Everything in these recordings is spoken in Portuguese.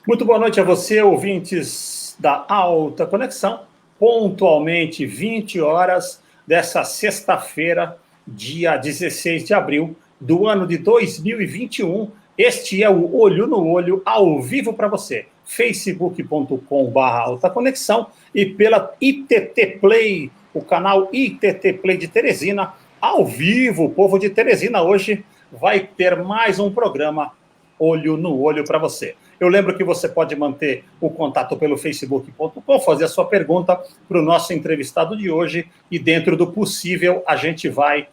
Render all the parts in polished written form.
Muito boa noite a você, ouvintes da Alta Conexão. Pontualmente, 20 horas dessa sexta-feira, dia 16 de abril do ano de 2021. Este é o Olho no Olho, ao vivo para você. facebook.com/Alta Conexão e pela ITT Play, o canal ITT Play de Teresina, ao vivo. O povo de Teresina hoje vai ter mais um programa Olho no Olho para você. Eu lembro que você pode manter o contato pelo facebook.com, fazer a sua pergunta para o nosso entrevistado de hoje e, dentro do possível, a gente vai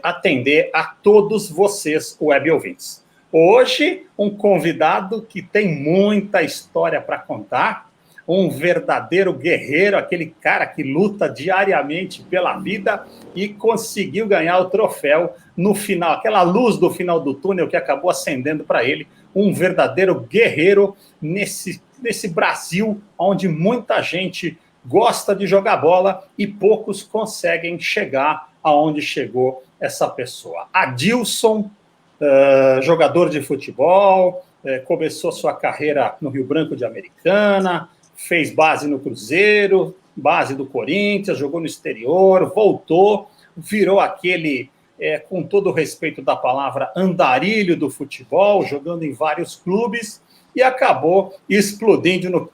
atender a todos vocês, web ouvintes. Hoje, um convidado que tem muita história para contar, um verdadeiro guerreiro, aquele cara que luta diariamente pela vida e conseguiu ganhar o troféu no final, aquela luz do final do túnel que acabou acendendo para ele, um verdadeiro guerreiro nesse Brasil onde muita gente gosta de jogar bola e poucos conseguem chegar aonde chegou essa pessoa. Adilson, jogador de futebol, começou sua carreira no Rio Branco de Americana, fez base no Cruzeiro, base do Corinthians, jogou no exterior, voltou, virou aquele, com todo o respeito da palavra, andarilho do futebol, jogando em vários clubes, e acabou explodindo no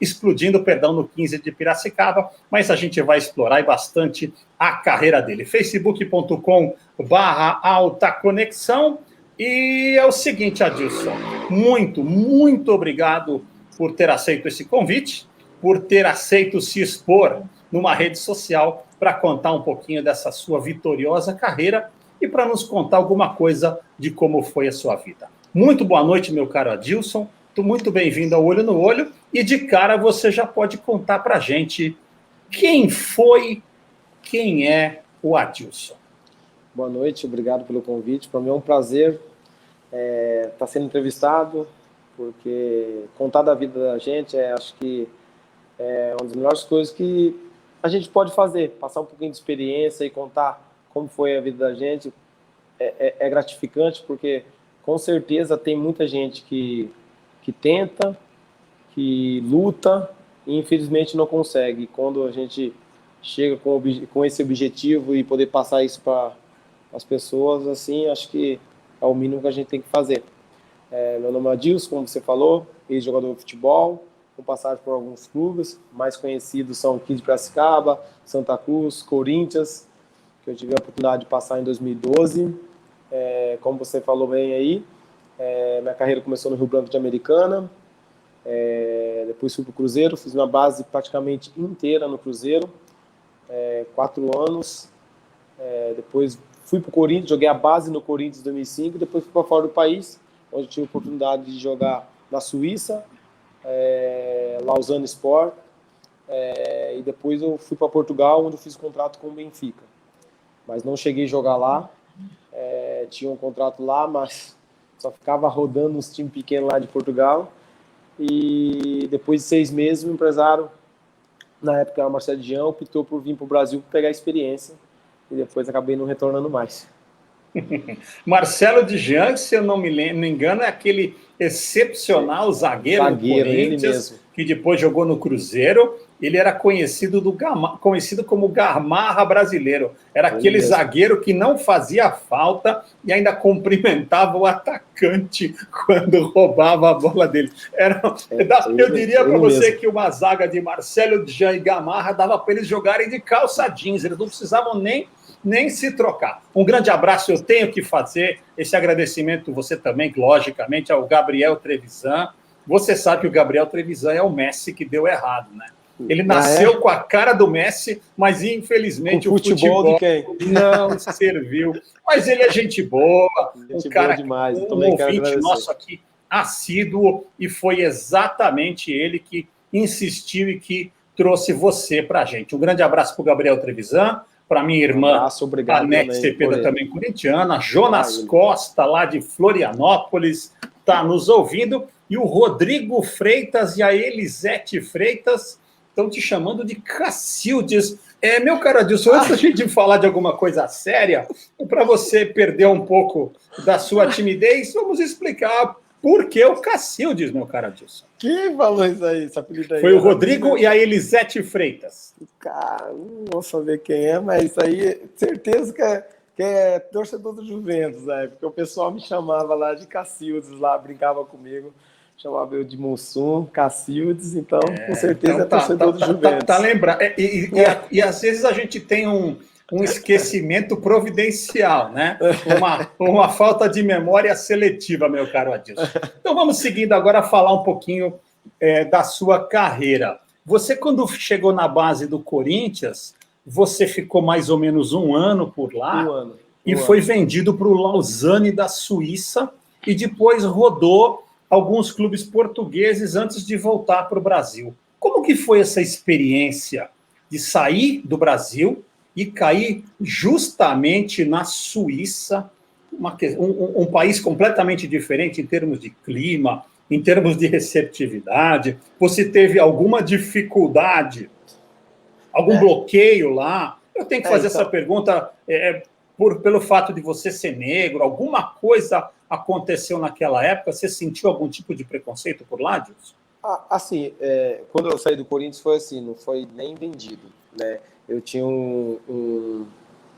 15 de Piracicaba, mas a gente vai explorar bastante a carreira dele. facebook.com/Alta Conexão. E é o seguinte, Adilson, muito obrigado por ter aceito esse convite, por ter aceito se expor numa rede social para contar um pouquinho dessa sua vitoriosa carreira e para nos contar alguma coisa de como foi a sua vida. Muito boa noite, meu caro Adilson. Muito bem-vindo ao Olho no Olho. E de cara você já pode contar para a gente quem é o Adilson. Boa noite, obrigado pelo convite. Para mim é um prazer estar sendo entrevistado, porque contar da vida da gente acho que é uma das melhores coisas que a gente pode fazer, passar um pouquinho de experiência e contar como foi a vida da gente. É gratificante, porque com certeza tem muita gente que tenta, que luta e infelizmente não consegue. E quando a gente chega com esse objetivo e poder passar isso para as pessoas, assim, acho que é o mínimo que a gente tem que fazer. Meu nome é Adilson, como você falou, ex-jogador de futebol, com passagem por alguns clubes, mais conhecidos são 15 de Piracicaba, Santa Cruz, Corinthians, que eu tive a oportunidade de passar em 2012. Como você falou bem aí, minha carreira começou no Rio Branco de Americana, depois fui para o Cruzeiro, fiz uma base praticamente inteira no Cruzeiro, 4 anos, depois fui para o Corinthians, joguei a base no Corinthians em 2005, depois fui para fora do país, onde tive a oportunidade de jogar na Suíça, Lausanne Sport, e depois eu fui para Portugal, onde eu fiz contrato com o Benfica. Mas não cheguei a jogar lá, tinha um contrato lá, mas só ficava rodando nos times pequenos lá de Portugal. E depois de 6 meses, o empresário, na época era o Marcelo Dião, optou por vir para o Brasil para pegar a experiência. E depois acabei não retornando mais. Marcelo Dijan, se eu não me engano, é aquele excepcional zagueiro do Corinthians, que depois jogou no Cruzeiro. Ele era conhecido como Gamarra brasileiro. Era aquele zagueiro que não fazia falta e ainda cumprimentava o atacante quando roubava a bola dele. Eu diria para você que uma zaga de Marcelo Dijan e Gamarra dava para eles jogarem de calça jeans. Eles não precisavam nem se trocar. Um grande abraço, eu tenho que fazer esse agradecimento, você também, logicamente, ao Gabriel Trevisan. Você sabe que o Gabriel Trevisan é o Messi que deu errado, né? Ele nasceu com a cara do Messi, mas infelizmente o futebol de quem? Não serviu. Mas ele é gente boa, gente um cara boa demais. Um ouvinte nosso aqui, assíduo, e foi exatamente ele que insistiu e que trouxe você para a gente. Um grande abraço para o Gabriel Trevisan, para minha irmã, a Nete Cepeda, também corintiana, Jonas Costa, lá de Florianópolis, está nos ouvindo, e o Rodrigo Freitas e a Elisete Freitas estão te chamando de Cacildes. Meu caro Adilson, antes da gente falar de alguma coisa séria, para você perder um pouco da sua timidez, vamos explicar Por que o Cacildes, meu cara Adilson? Quem falou isso aí, esse apelido aí? Foi o Rodrigo e a Elisete Freitas. Cara, não vou saber quem é, mas isso aí, certeza que é torcedor do Juventus, né? Porque o pessoal me chamava lá de Cacildes, lá, brincava comigo, chamava eu de Mussum, Cacildes, então com certeza então, é torcedor do Juventus. Tá lembrando. E às vezes a gente tem um esquecimento providencial, né? Uma falta de memória seletiva, meu caro Adilson. Então vamos seguindo agora a falar um pouquinho da sua carreira. Você, quando chegou na base do Corinthians, você ficou mais ou menos um ano por lá. Um ano. E foi vendido para o Lausanne da Suíça e depois rodou alguns clubes portugueses antes de voltar para o Brasil. Como que foi essa experiência de sair do Brasil e cair justamente na Suíça, um país completamente diferente em termos de clima, em termos de receptividade? Você teve alguma dificuldade, algum bloqueio lá? Eu tenho que fazer essa pergunta pelo fato de você ser negro. Alguma coisa aconteceu naquela época? Você sentiu algum tipo de preconceito por lá, Dilson? Assim, quando eu saí do Corinthians foi assim, não foi nem vendido, né? Eu tinha um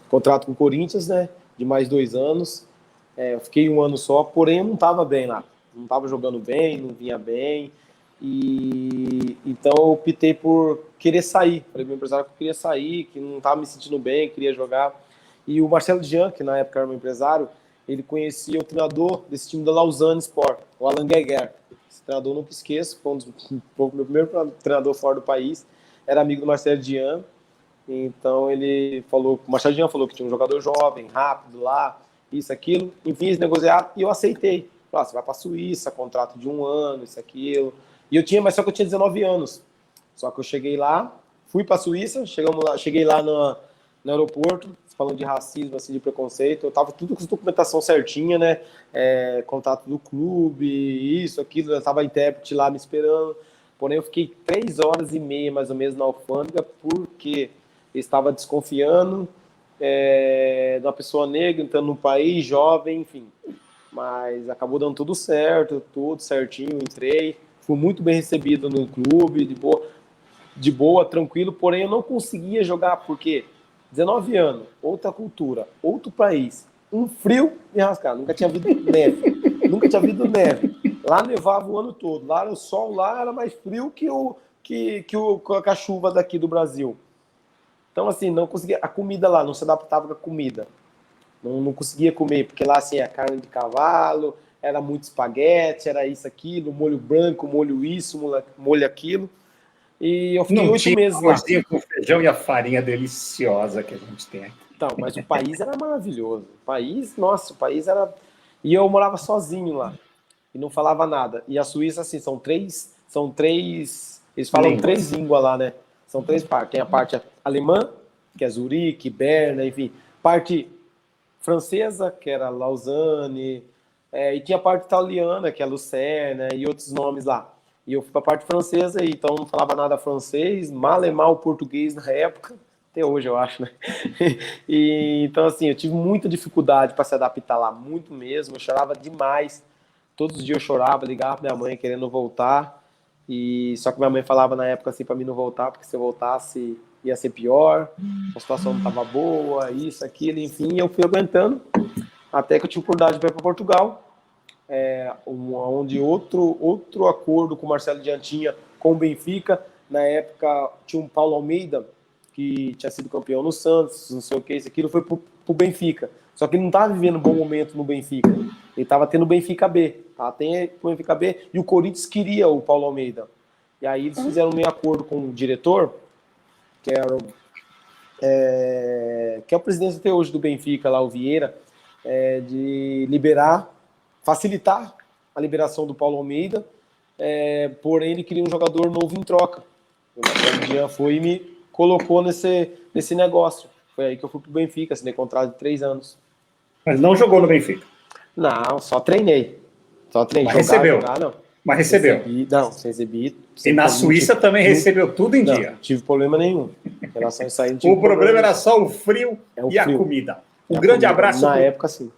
contrato com o Corinthians, né, de mais 2 anos. Eu fiquei 1 ano só, porém eu não estava bem lá. Não estava jogando bem, não vinha bem. E então eu optei por querer sair. Falei pro meu empresário que eu queria sair, que não estava me sentindo bem, queria jogar. E o Marcelo Jean, que na época era meu empresário, ele conhecia o treinador desse time da Lausanne Sport, o Alain Guéguer. Esse treinador nunca esqueço, foi o meu primeiro treinador fora do país. Era amigo do Marcelo Jean. Então ele falou, o Marcelo Jean falou que tinha um jogador jovem, rápido lá, isso, aquilo. Enfim, eles negociaram e eu aceitei. Falei, você vai para a Suíça, contrato de 1 ano, isso, aquilo. Mas só que eu tinha 19 anos. Só que eu cheguei lá, fui para a Suíça, cheguei lá no aeroporto, falando de racismo, assim, de preconceito. Eu tava tudo com a documentação certinha, né? Contato do clube, isso, aquilo. Eu tava intérprete lá me esperando. Porém, eu fiquei 3 horas e meia, mais ou menos, na alfândega, porque eu estava desconfiando de uma pessoa negra entrando no país, jovem, enfim. Mas acabou dando tudo certo, tudo certinho, entrei. Fui muito bem recebido no clube, de boa, tranquilo. Porém, eu não conseguia jogar, porque 19 anos, outra cultura, outro país, um frio me rascado. Nunca tinha havido neve. Lá nevava o ano todo. Lá o sol lá era mais frio que a chuva daqui do Brasil. Então, assim, não conseguia. A comida lá não se adaptava com a comida. Não conseguia comer, porque lá, assim, é carne de cavalo, era muito espaguete, era isso, aquilo, molho branco, molho isso, molho aquilo. E eu fiquei 8 meses lá. Com o feijão e a farinha deliciosa que a gente tem aqui. Então, mas o país era maravilhoso. O país era... E eu morava sozinho lá. E não falava nada. E a Suíça, assim, são três... Eles falam 3 línguas lá, né? São 3 partes. Tem a parte alemã, que é Zurique, Berna, enfim. Parte francesa, que era Lausanne. E tinha a parte italiana, que é Lucerna, e outros nomes lá. E eu fui para a parte francesa, então não falava nada francês, mal e mal português na época. Até hoje, eu acho, né? Então, assim, eu tive muita dificuldade para se adaptar lá, muito mesmo. Eu chorava demais. Todos os dias eu chorava, ligava para minha mãe querendo voltar. Só que minha mãe falava na época assim para mim não voltar, porque se eu voltasse ia ser pior, a situação não estava boa, isso, aquilo, enfim. Eu fui aguentando até que eu tive oportunidade de ir para Portugal, onde outro acordo com o Marcelo Jean tinha com o Benfica. Na época tinha um Paulo Almeida, que tinha sido campeão no Santos, não sei o que, isso, aquilo, foi pro Benfica. Só que ele não estava vivendo um bom momento no Benfica. Ele estava tendo o Benfica B. Tem o Benfica B e o Corinthians queria o Paulo Almeida. E aí eles fizeram um meio acordo com o diretor, que é o presidente até hoje do Benfica, lá, o Vieira, de facilitar a liberação do Paulo Almeida, porém ele queria um jogador novo em troca. O Marcelo Jean foi e me colocou nesse negócio. Foi aí que eu fui pro Benfica, assinei contrato de 3 anos. Mas não jogou no Benfica? Não, só treinei. Mas recebeu? Não. Mas recebeu? Recebi. E na Suíça também recebeu tudo em dia? Não tive problema nenhum. Em relação a isso aí, o problema era só o frio e a comida. Um grande abraço. Na época, sim.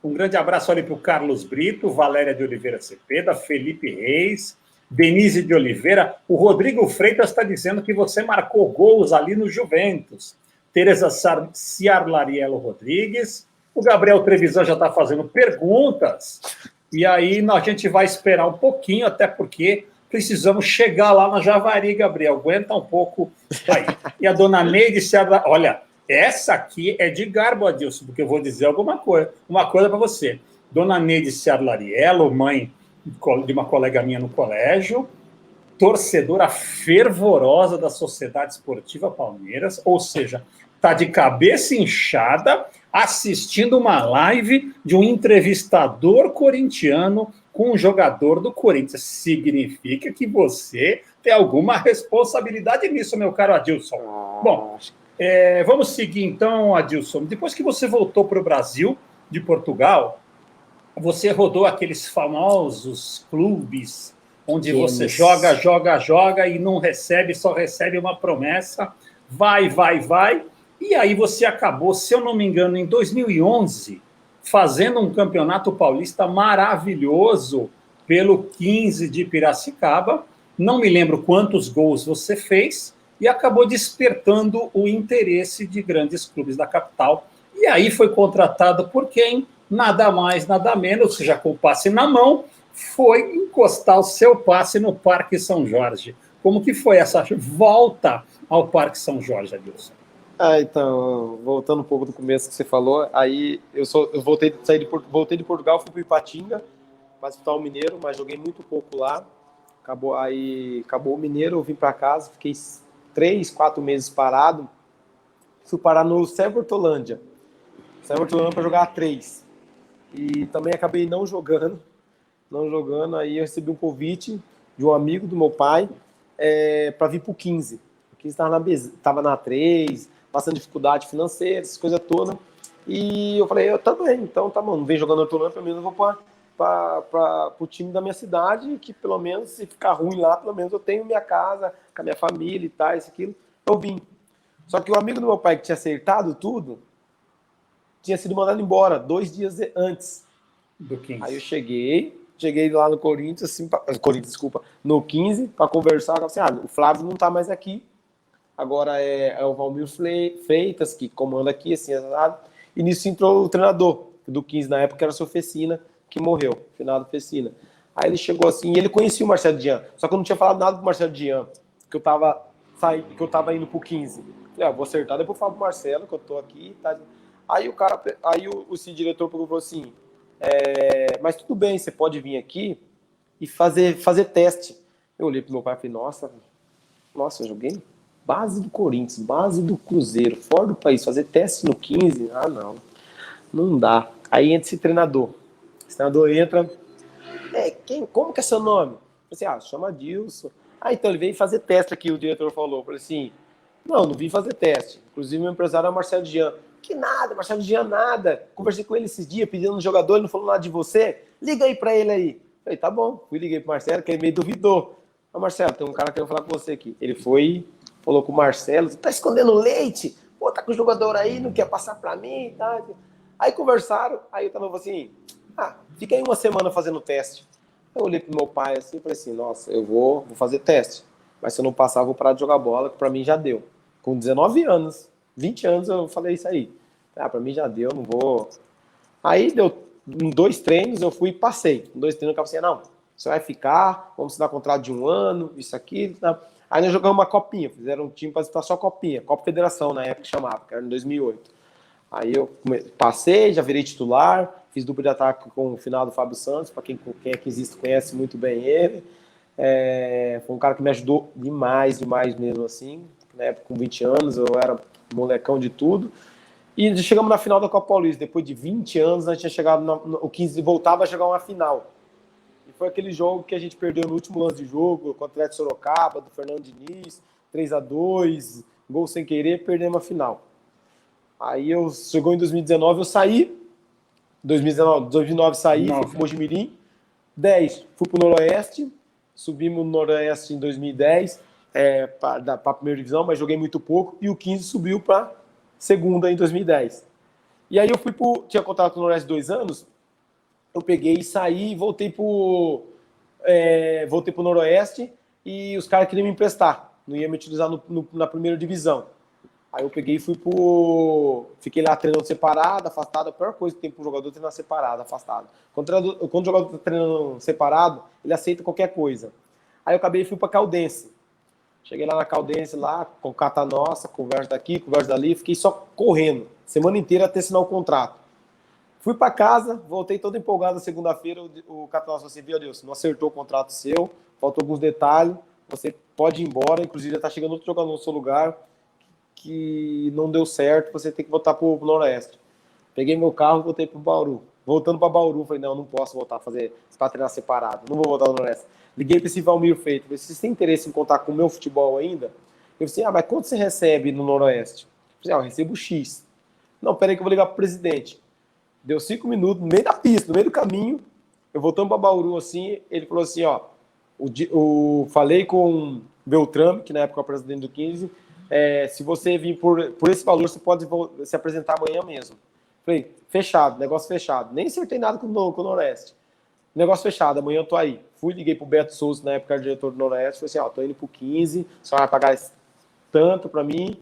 Um grande abraço ali para o Carlos Brito, Valéria de Oliveira Cepeda, Felipe Reis, Denise de Oliveira. O Rodrigo Freitas está dizendo que você marcou gols ali no Juventus. Tereza Ciarlariello Rodrigues. O Gabriel Trevisan já está fazendo perguntas. E aí a gente vai esperar um pouquinho, até porque precisamos chegar lá na Javari, Gabriel. Aguenta um pouco aí. E a dona Neide Ciarlariello... Olha, essa aqui é de garbo, Adilson, porque eu vou dizer uma coisa para você. Dona Neide Ciarlariello, mãe de uma colega minha no colégio, torcedora fervorosa da Sociedade Esportiva Palmeiras, ou seja, está de cabeça inchada assistindo uma live de um entrevistador corintiano com um jogador do Corinthians. Significa que você tem alguma responsabilidade nisso, meu caro Adilson. Bom, vamos seguir então, Adilson. Depois que você voltou para o Brasil, de Portugal, você rodou aqueles famosos clubes onde você joga e não recebe, só recebe uma promessa, vai. E aí você acabou, se eu não me engano, em 2011, fazendo um campeonato paulista maravilhoso pelo 15 de Piracicaba. Não me lembro quantos gols você fez e acabou despertando o interesse de grandes clubes da capital. E aí foi contratado por quem? Nada mais, nada menos, já com o passe na mão, foi encostar o seu passe no Parque São Jorge. Como que foi essa volta ao Parque São Jorge, Adilson? Então, voltando um pouco do começo que você falou, aí eu voltei de Portugal, fui para o Ipatinga, para disputar o Mineiro, mas joguei muito pouco lá. Acabou o Mineiro, eu vim para casa, fiquei 3-4 meses parado, fui parar no Evertolândia para jogar 3. E também acabei não jogando, aí eu recebi um convite de um amigo do meu pai para vir para o 15. O 15 estava na 3, passando dificuldade financeira, essas coisas todas. E eu falei, eu também, então tá bom, não vem jogando Hortolândia, pelo menos eu vou para o time da minha cidade, que pelo menos, se ficar ruim lá, pelo menos eu tenho minha casa, com a minha família e tal, isso, aquilo. Eu vim. Só que o amigo do meu pai que tinha acertado tudo, tinha sido mandado embora 2 dias antes do 15. Aí eu cheguei lá no Corinthians, assim, no 15, para conversar, assim, o Flávio não tá mais aqui, agora é o Valmir Freitas, que comanda aqui, assim, e nisso entrou o treinador do 15, na época, que era o seu Fecina, que morreu, finado Fecina. Aí ele chegou assim, e ele conhecia o Marcelo Dian, só que eu não tinha falado nada pro Marcelo Dian, que eu tava indo pro 15. Falei, vou acertar, depois eu falo pro Marcelo, que eu tô aqui, tá? Aí o diretor falou assim, mas tudo bem, você pode vir aqui e fazer teste. Eu olhei pro meu pai e falei, nossa, eu joguei base do Corinthians, base do Cruzeiro, fora do país, fazer teste no 15? Não dá. Aí entra esse treinador entra, como que é seu nome? Eu falei assim, chama Dilson. Então ele veio fazer teste aqui, o diretor falou. Eu falei assim, não vim fazer teste. Inclusive meu empresário é o Marcelo Dian. Que nada, Marcelo Dian, nada. Conversei com ele esses dias, pedindo um jogador, ele não falou nada de você. Liga aí pra ele aí. Falei, tá bom. Liguei pro Marcelo, que ele meio duvidou. Marcelo, tem um cara querendo falar com você aqui. Ele foi, falou com o Marcelo, tá escondendo leite? Pô, tá com o jogador aí, não quer passar pra mim e tal. Aí conversaram, aí eu tava assim, fica aí uma semana fazendo teste. Eu olhei pro meu pai assim e falei assim, nossa, eu vou fazer teste. Mas se eu não passar, eu vou parar de jogar bola, que pra mim já deu. Com 19 anos, 20 anos eu falei isso aí. Pra mim já deu, não vou. Aí deu 2 treinos, eu fui e passei. Em 2 treinos eu falei assim, não, você vai ficar, vamos assinar contrato de 1 ano, isso aqui. Tá? Aí nós jogamos uma copinha, fizeram um time para disputar só copinha, Copa Federação na época que chamava, que era em 2008. Aí eu passei, já virei titular, fiz dupla de ataque com o final do Fábio Santos, para quem é que existe conhece muito bem ele. Foi um cara que me ajudou demais mesmo assim. Na época, com 20 anos, eu era molecão de tudo. E chegamos na final da Copa Paulista. Depois de 20 anos, a gente tinha chegado o 15 voltava a jogar uma final. E foi aquele jogo que a gente perdeu no último lance de jogo, contra o Atlético Sorocaba, do Fernando Diniz, 3-2, gol sem querer, perdemos a final. Aí chegou em 2019, eu saí. 2009 saí, fui pro Mojimirim. 10, fui pro Noroeste. Subimos no Noroeste em 2010, para a primeira divisão, mas joguei muito pouco. E o 15 subiu para segunda em 2010. E aí eu tinha contrato no Noroeste 2 anos, eu peguei e saí e voltei pro Noroeste e os caras queriam me emprestar. Não ia me utilizar na primeira divisão. Aí eu peguei e fiquei lá treinando separado, afastado. A pior coisa que tem para um jogador é treinar separado, afastado. Quando o jogador está treinando separado, ele aceita qualquer coisa. Aí eu acabei e fui para Caldense. Cheguei lá na Caldense, lá, com cata nossa, conversa daqui, conversa dali. Fiquei só correndo, semana inteira até assinar o contrato. Fui para casa, voltei todo empolgado na segunda-feira. O cata nossa falou assim: viu, Deus, não acertou o contrato seu, faltou alguns detalhes, você pode ir embora. Inclusive, já está chegando outro jogador no seu lugar que não deu certo, você tem que voltar pro Noroeste. Peguei meu carro e voltei pro Bauru. Voltando para Bauru, falei, não posso voltar a fazer para treinar separado, não vou voltar no Noroeste. Liguei para esse Valmir Feito, falei, vocês têm interesse em contar com o meu futebol ainda? Eu falei assim, mas quanto você recebe no Noroeste? Eu falei, eu recebo X. Não, peraí que eu vou ligar pro presidente. Deu 5 minutos, no meio da pista, no meio do caminho, eu voltando para Bauru, assim, ele falou assim, falei com o Beltrame, que na época é o presidente do 15, se você vir por esse valor, você pode se apresentar amanhã mesmo. Falei, fechado, negócio fechado. Nem acertei nada com o Noroeste. Negócio fechado, amanhã eu tô aí. Fui, liguei pro Beto Souza, na época era diretor do Noroeste, falei assim, tô indo pro 15, só vai pagar tanto pra mim,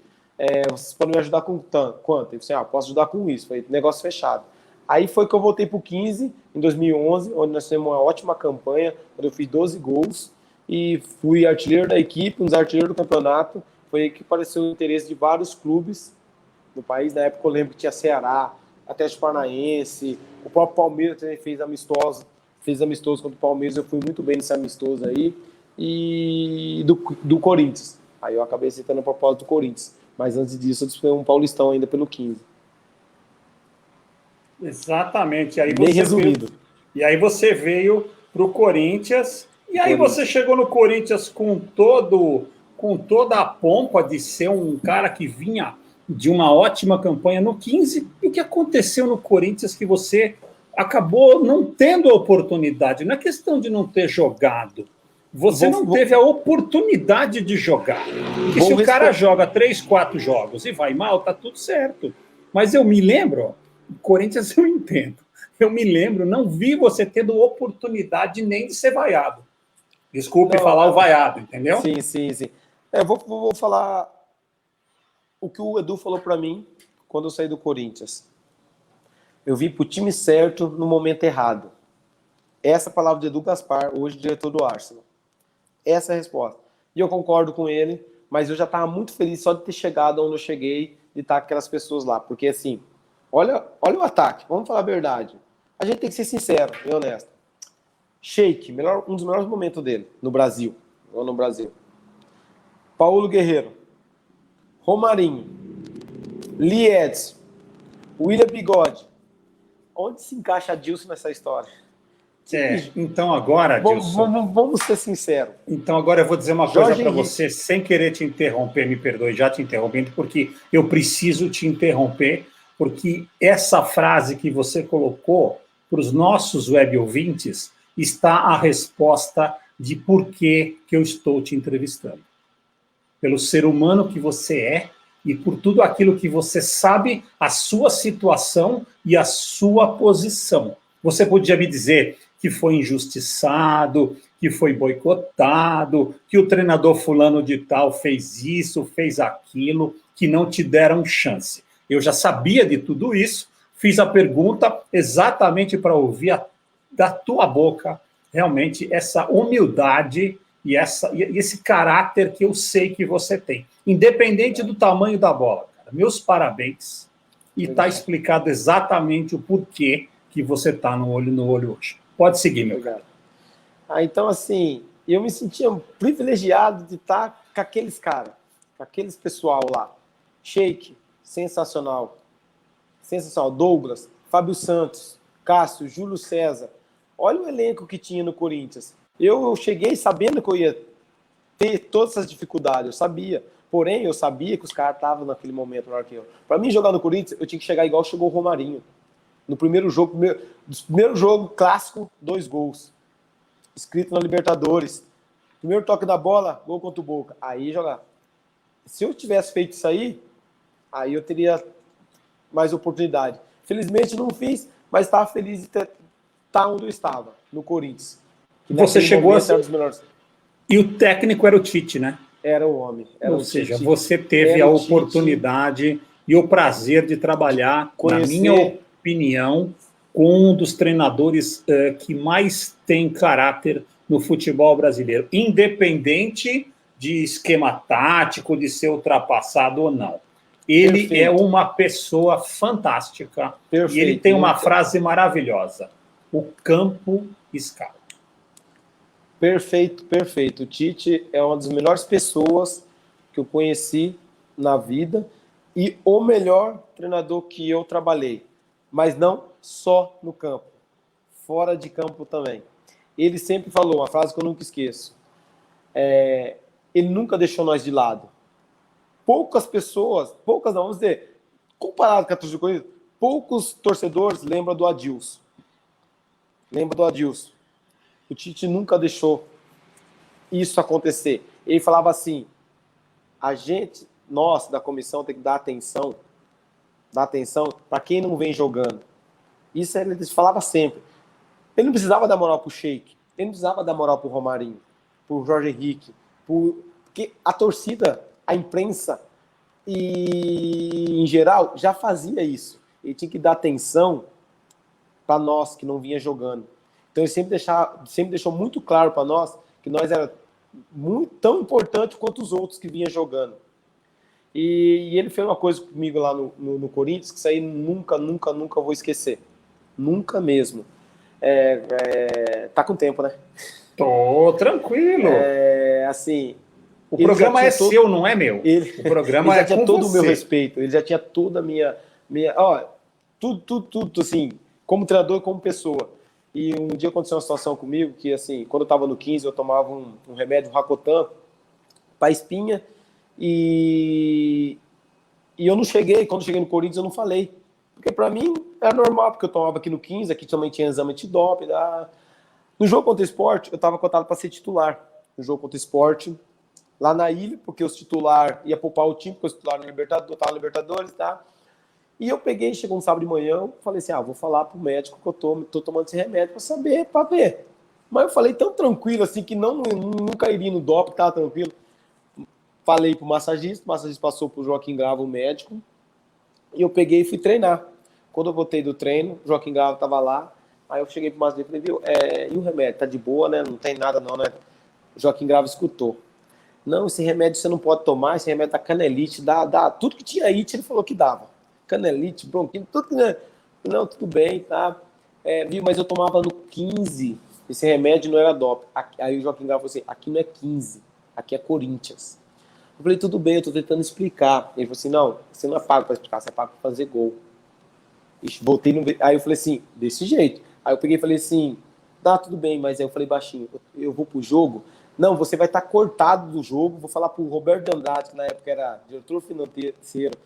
vocês podem me ajudar com quanto? Eu falei assim, posso ajudar com isso. Falei, negócio fechado. Aí foi que eu voltei pro 15, em 2011, onde nós fizemos uma ótima campanha, onde eu fiz 12 gols, e fui artilheiro da equipe, um dos artilheiros do campeonato. Foi aí que apareceu o interesse de vários clubes no país. Na época eu lembro que tinha Ceará, Atlético Paranaense, o próprio Palmeiras também fez amistoso contra o Palmeiras, eu fui muito bem nesse amistoso aí, e do Corinthians. Aí eu acabei aceitando a proposta do Corinthians, mas antes disso eu disputei um Paulistão ainda pelo 15. Exatamente. Bem resumido. E aí você veio para o Corinthians, e aí você chegou no Corinthians com toda a pompa de ser um cara que vinha de uma ótima campanha no 15. E o que aconteceu no Corinthians que você acabou não tendo a oportunidade? Não é questão de não ter jogado. Você não teve a oportunidade de jogar. Porque se o cara joga 3, 4 jogos e vai mal, tá tudo certo. Mas eu me lembro, Corinthians eu entendo. Eu me lembro, não vi você tendo oportunidade nem de ser vaiado. Desculpe falar o vaiado, entendeu? Sim. Eu vou falar o que o Edu falou para mim quando eu saí do Corinthians. Eu vim pro time certo no momento errado. Essa palavra de Edu Gaspar, hoje diretor do Arsenal. Essa é a resposta. E eu concordo com ele, mas eu já estava muito feliz só de ter chegado onde eu cheguei, de estar com aquelas pessoas lá. Porque assim, olha o ataque, vamos falar a verdade. A gente tem que ser sincero e honesto. Sheik, um dos melhores momentos dele no Brasil. Paulo Guerreiro, Romarinho, Lee Edson, William Bigode. Onde se encaixa a Dilson nessa história? Então agora, Dilson... Vamos ser sinceros. Então agora eu vou dizer uma coisa para você, sem querer te interromper, me perdoe já te interrompendo, porque eu preciso te interromper, porque essa frase que você colocou para os nossos web ouvintes está a resposta de por que eu estou te entrevistando. Pelo ser humano que você é e por tudo aquilo que você sabe, a sua situação e a sua posição. Você podia me dizer que foi injustiçado, que foi boicotado, que o treinador fulano de tal fez isso, fez aquilo, que não te deram chance. Eu já sabia de tudo isso, fiz a pergunta exatamente para ouvir da tua boca realmente essa humildade e esse caráter que eu sei que você tem. Independente do tamanho da bola, cara. Meus parabéns. E está explicado exatamente o porquê que você está no olho hoje. Pode seguir, meu cara. Então, assim, eu me sentia privilegiado de estar com aqueles caras, com aqueles pessoal lá. Sheik, sensacional. Sensacional. Douglas, Fábio Santos, Cássio, Júlio César. Olha o elenco que tinha no Corinthians. Eu cheguei sabendo que eu ia ter todas essas dificuldades, eu sabia. Porém, eu sabia que os caras estavam naquele momento melhor que eu. Para mim jogar no Corinthians, eu tinha que chegar igual chegou o Romarinho. No primeiro jogo clássico, 2 gols. Escrito na Libertadores. Primeiro toque da bola, gol contra o Boca. Aí jogar. Se eu tivesse feito isso aí eu teria mais oportunidade. Felizmente não fiz, mas estava feliz de ter estar onde eu estava, no Corinthians. Que Você chegou a ser... era um dos melhores. E o técnico era o Tite, né? Era o homem. Ou seja, você teve a oportunidade e o prazer de trabalhar, na minha opinião, com um dos treinadores que mais tem caráter no futebol brasileiro, independente de esquema tático, de ser ultrapassado ou não. Ele Perfeito. É uma pessoa fantástica. Perfeito. E ele tem uma frase maravilhosa: o campo escala. Perfeito, perfeito. O Tite é uma das melhores pessoas que eu conheci na vida e o melhor treinador que eu trabalhei. Mas não só no campo, fora de campo também. Ele sempre falou uma frase que eu nunca esqueço. Ele nunca deixou nós de lado. Poucas pessoas, poucas não, vamos dizer, comparado com a torcida do Corinthians, poucos torcedores lembram do Adilson. Lembra do Adilson. O Tite nunca deixou isso acontecer. Ele falava assim, nós da comissão tem que dar atenção para quem não vem jogando. Isso ele falava sempre. Ele não precisava dar moral pro Sheik, ele não precisava dar moral pro Romarinho, pro Jorge Henrique, porque a torcida, a imprensa e em geral já fazia isso. Ele tinha que dar atenção para nós que não vinha jogando. Então ele sempre deixou muito claro para nós que nós era tão importante quanto os outros que vinham jogando. E ele fez uma coisa comigo lá no Corinthians, que isso aí nunca vou esquecer. Nunca mesmo. Tá com tempo, né? Tô tranquilo. Assim, o programa é seu, não é meu. O programa ele já tinha todo o meu respeito. Ele já tinha toda a minha tudo assim, como treinador e como pessoa. E um dia aconteceu uma situação comigo que, assim, quando eu estava no 15, eu tomava um remédio, Racotan, para espinha, e eu não cheguei, quando cheguei no Corinthians eu não falei, porque para mim era normal, porque eu tomava aqui no 15, aqui também tinha exame antidoping. No jogo contra o Sport, eu estava cotado para ser titular, no jogo contra o Sport, lá na ilha, porque os titular ia poupar o time, porque os titular estava na Libertadores, tá? E eu peguei, chegou um sábado de manhã, eu falei assim, vou falar pro médico que eu tô tomando esse remédio para saber, para ver. Mas eu falei tão tranquilo, assim, que não cairia no doping, tava tranquilo. Falei pro massagista, o massagista passou pro Joaquim Grava, o médico, e eu peguei e fui treinar. Quando eu voltei do treino, o Joaquim Grava tava lá, aí eu cheguei pro massagista e falei, viu, e o remédio, tá de boa, né? Não tem nada não, né? O Joaquim Grava escutou. Não, esse remédio você não pode tomar, esse remédio dá canelite, dá tudo que tinha it, ele falou que dava. Canelite, bronquite, tudo, né? Não, tudo bem, tá? Viu, mas eu tomava no 15, esse remédio não era doping. Aí o Joaquim Grava falou assim, aqui não é 15, aqui é Corinthians. Eu falei, tudo bem, eu tô tentando explicar. Ele falou assim, não, você não é pago pra explicar, você é pago pra fazer gol. Voltei no... Aí eu falei assim, desse jeito. Aí eu peguei e falei assim, tá, tudo bem, mas aí eu falei baixinho, eu vou pro jogo, não, você vai estar cortado do jogo, vou falar pro Roberto Andrade, que na época era diretor financeiro,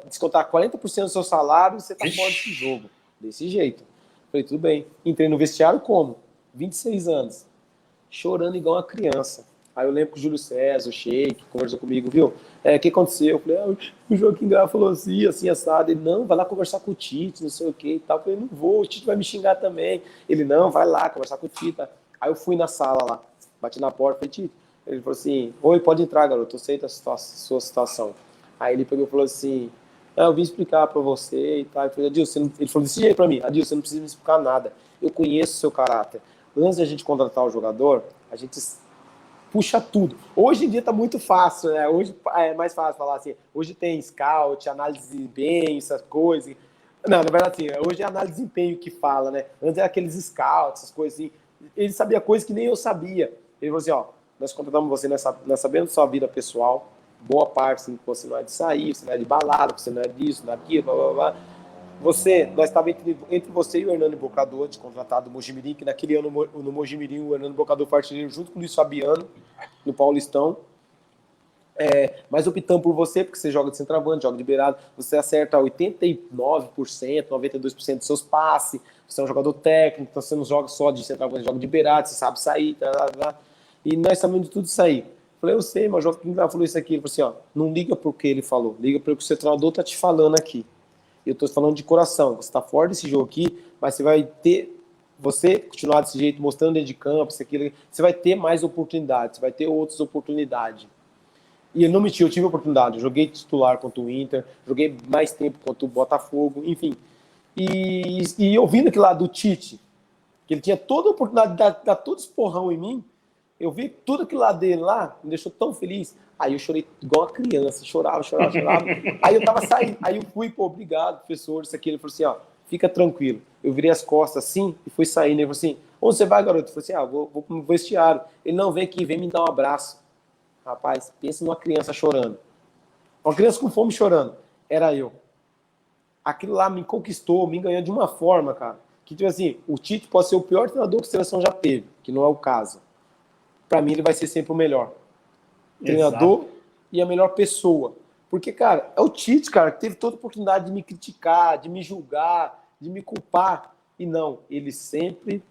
descontar 40% do seu salário e você tá fora desse jogo. Desse jeito. Falei, tudo bem. Entrei no vestiário como? 26 anos. Chorando igual uma criança. Aí eu lembro que o Júlio César, o Sheik, conversou comigo, viu? O que aconteceu? Eu falei, o Joaquim Grava falou assim, assado. Ele, não, vai lá conversar com o Tite, não sei o que e tal. Eu falei, não vou, o Tite vai me xingar também. Ele, não, vai lá conversar com o Tite. Aí eu fui na sala lá, bati na porta, falei, Tite. Ele falou assim, oi, pode entrar, garoto, eu sei da sua situação. Aí ele pegou e falou assim, eu vim explicar pra você e tal. Eu falei, Adilson, ele falou desse jeito pra mim, Adilson, você não precisa me explicar nada. Eu conheço o seu caráter. Antes de a gente contratar o jogador, a gente puxa tudo. Hoje em dia tá muito fácil, né? Hoje é mais fácil falar assim. Hoje tem scout, análise de desempenho, essas coisas. Não, na verdade, assim, hoje é análise de desempenho que fala, né? Antes era aqueles scouts, essas coisas assim. Ele sabia coisas que nem eu sabia. Ele falou assim, nós contratamos você nós sabendo da sua vida pessoal, boa parte, assim, que você não é de sair, você não é de balada, você não é disso, daquilo, blá, blá, blá. Nós estávamos entre você e o Hernando Brocador, de contratado do Mojimirim, que naquele ano no Mojimirim o Hernando Brocador foi artilheiro junto com o Luiz Fabiano, no Paulistão. Mas optamos por você, porque você joga de centroavante, joga de beirado, você acerta 89%, 92% dos seus passes, você é um jogador técnico, então você não joga só de centroavante, joga de beirado, você sabe sair, e nós sabemos de tudo isso aí. Falei, eu sei, mas o Joaquim falou isso aqui, ele falou assim, não liga porque ele falou, liga porque o seu treinador está te falando aqui. Eu estou falando de coração, você está fora desse jogo aqui, mas você vai você continuar desse jeito, mostrando dentro de campo, isso, aquilo, você vai ter mais oportunidades, você vai ter outras oportunidades. E ele não mentiu, eu tive oportunidade. Eu joguei titular contra o Inter, joguei mais tempo contra o Botafogo, enfim. E ouvindo aquilo lá do Tite, que ele tinha toda a oportunidade de dar todo esse porrão em mim, eu vi tudo aquilo lá dele lá, me deixou tão feliz. Aí eu chorei igual uma criança, chorava. Aí eu tava saindo, aí eu fui, pô, obrigado, professor, isso aqui. Ele falou assim, ó, fica tranquilo. Eu virei as costas assim e fui saindo. Ele falou assim, onde você vai, garoto? Eu falei assim, vou pro vestiário. Ele, não, vem aqui, vem me dar um abraço. Rapaz, pensa numa criança chorando. Uma criança com fome chorando. Era eu. Aquilo lá me conquistou, me ganhou de uma forma, cara. Que, tipo assim, o Tite pode ser o pior treinador que a seleção já teve, que não é o caso. Para mim, ele vai ser sempre o melhor. Treinador. Exato. E a melhor pessoa. Porque, cara, é o Tite, cara, que teve toda a oportunidade de me criticar, de me julgar, de me culpar. E não, ele sempre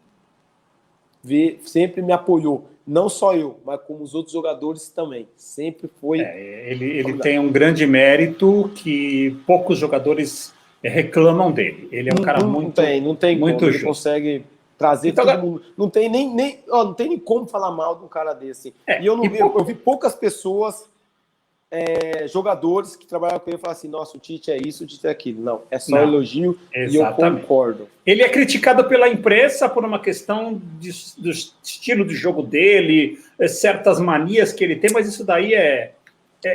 me apoiou. Não só eu, mas como os outros jogadores também. Sempre foi... Ele tem um grande mérito que poucos jogadores reclamam dele. Ele é um cara muito... Não tem muito como. justo. Ele consegue trazer então, todo mundo. Não tem nem como falar mal de um cara desse. E eu vi poucas pessoas, jogadores que trabalharam com ele e falaram assim, nossa, o Tite é isso, o Tite é aquilo. Não, é só elogio. Exatamente. E eu concordo. Ele é criticado pela imprensa por uma questão do estilo de jogo dele, certas manias que ele tem, mas isso daí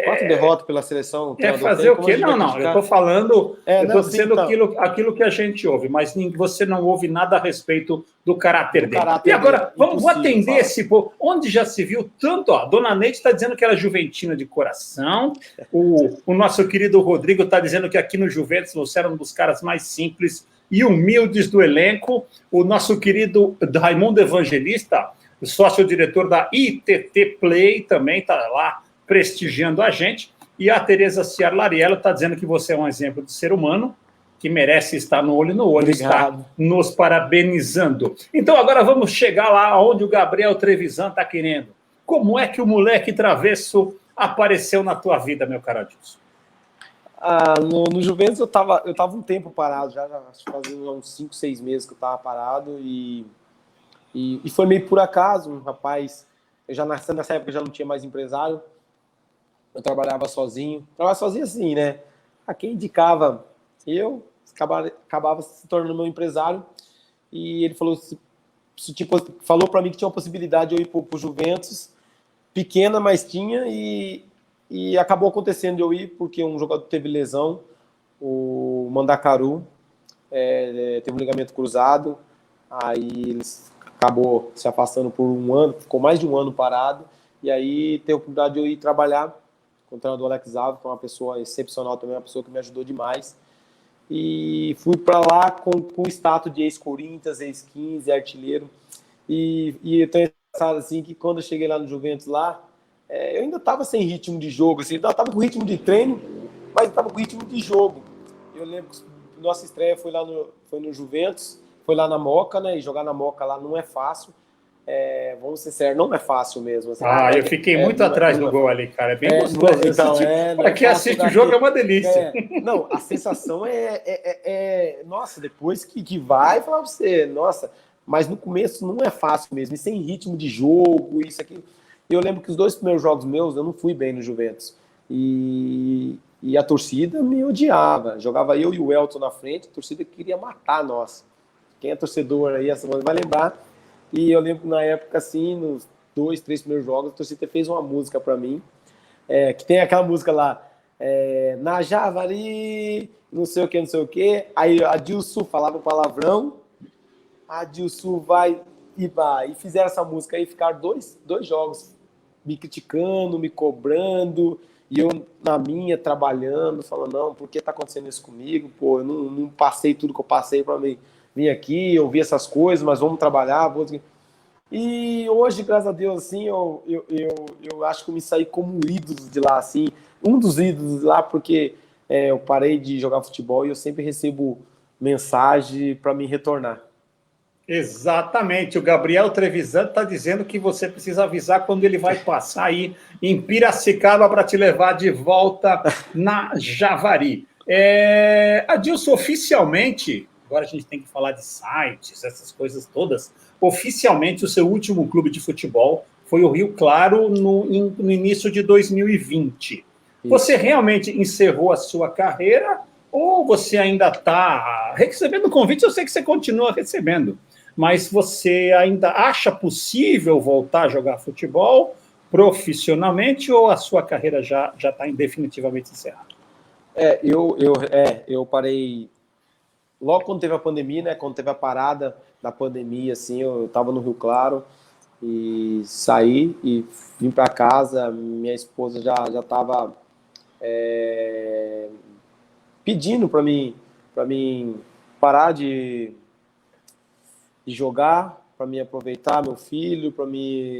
Quatro derrotas pela seleção. Fazer o quê? Não, eu estou falando, eu estou dizendo aquilo que a gente ouve, mas você não ouve nada a respeito do caráter dele. E agora, vamos atender esse povo. Onde já se viu tanto, ó, a Dona Neide está dizendo que ela é juventina de coração, o nosso querido Rodrigo está dizendo que aqui no Juventus você era um dos caras mais simples e humildes do elenco, o nosso querido Raimundo Evangelista, sócio-diretor da ITT Play, também está lá prestigiando a gente, e a Tereza Ciarlariello está dizendo que você é um exemplo de ser humano, que merece estar no olho, está nos parabenizando. Então agora vamos chegar lá onde o Gabriel Trevisan está querendo. Como é que o moleque travesso apareceu na tua vida, meu caro Adilson? No Juventus eu tava um tempo parado, já fazia uns 5, 6 meses que eu estava parado, e foi meio por acaso, um rapaz, nessa época eu já não tinha mais empresário, eu trabalhava sozinho assim, né? A quem indicava, eu acabava se tornando meu empresário, e ele falou falou para mim que tinha uma possibilidade de eu ir pro Juventus, pequena, mas tinha, e acabou acontecendo de eu ir, porque um jogador teve lesão, o Mandacaru, teve um ligamento cruzado, aí eles acabou se afastando por um ano, ficou mais de um ano parado, e aí teve a oportunidade de eu ir trabalhar com o treinador Alex Alves, que é uma pessoa excepcional também, uma pessoa que me ajudou demais. E fui para lá com o status de ex-Corinthians, ex-15, artilheiro. E eu tenho pensado assim, que quando eu cheguei lá no Juventus, eu ainda estava sem ritmo de jogo, assim, eu estava com ritmo de treino, mas estava com ritmo de jogo. Eu lembro que nossa estreia foi no Juventus, foi lá na Moca, né? E jogar na Moca lá não é fácil. Vamos ser sérios, não é fácil mesmo. Assim, eu fiquei muito atrás do gol ali, cara. É bem gostoso. Então, para quem assiste o jogo é uma delícia. Não, a sensação nossa, depois que vai falar pra você, nossa, mas no começo não é fácil mesmo, e sem ritmo de jogo, isso aqui. Eu lembro que os 2 primeiros jogos meus eu não fui bem no Juventus. E a torcida me odiava. Jogava eu e o Elton na frente, a torcida queria matar nós. Quem é torcedor aí essa vai lembrar. E eu lembro que na época, assim, nos 2, 3 primeiros jogos, a torcida fez uma música para mim, que tem aquela música lá, na Javari, não sei o que. Aí a Adilson falava um palavrão, a Adilson vai. E fizeram essa música aí, ficaram 2 jogos me criticando, me cobrando, e eu na minha, trabalhando, falando, não, por que tá acontecendo isso comigo? Pô, eu não passei tudo que eu passei para mim. Vim aqui, ouvir essas coisas, mas vamos trabalhar. E hoje, graças a Deus, assim, eu acho que eu me saí como ídolo de lá, assim, um dos ídolos de lá, porque eu parei de jogar futebol e eu sempre recebo mensagem para me retornar. Exatamente, o Gabriel Trevisan está dizendo que você precisa avisar quando ele vai passar aí em Piracicaba para te levar de volta na Javari. Adilson, oficialmente, agora a gente tem que falar de sites, essas coisas todas. Oficialmente, o seu último clube de futebol foi o Rio Claro no início de 2020. Isso. Você realmente encerrou a sua carreira ou você ainda está recebendo convites? Eu sei que você continua recebendo, mas você ainda acha possível voltar a jogar futebol profissionalmente ou a sua carreira já está definitivamente encerrada? Eu parei logo quando teve a pandemia, né? Quando teve a parada da pandemia, assim, eu estava no Rio Claro e saí e vim para casa. Minha esposa já estava pedindo para mim parar de jogar, para mim aproveitar meu filho, para mim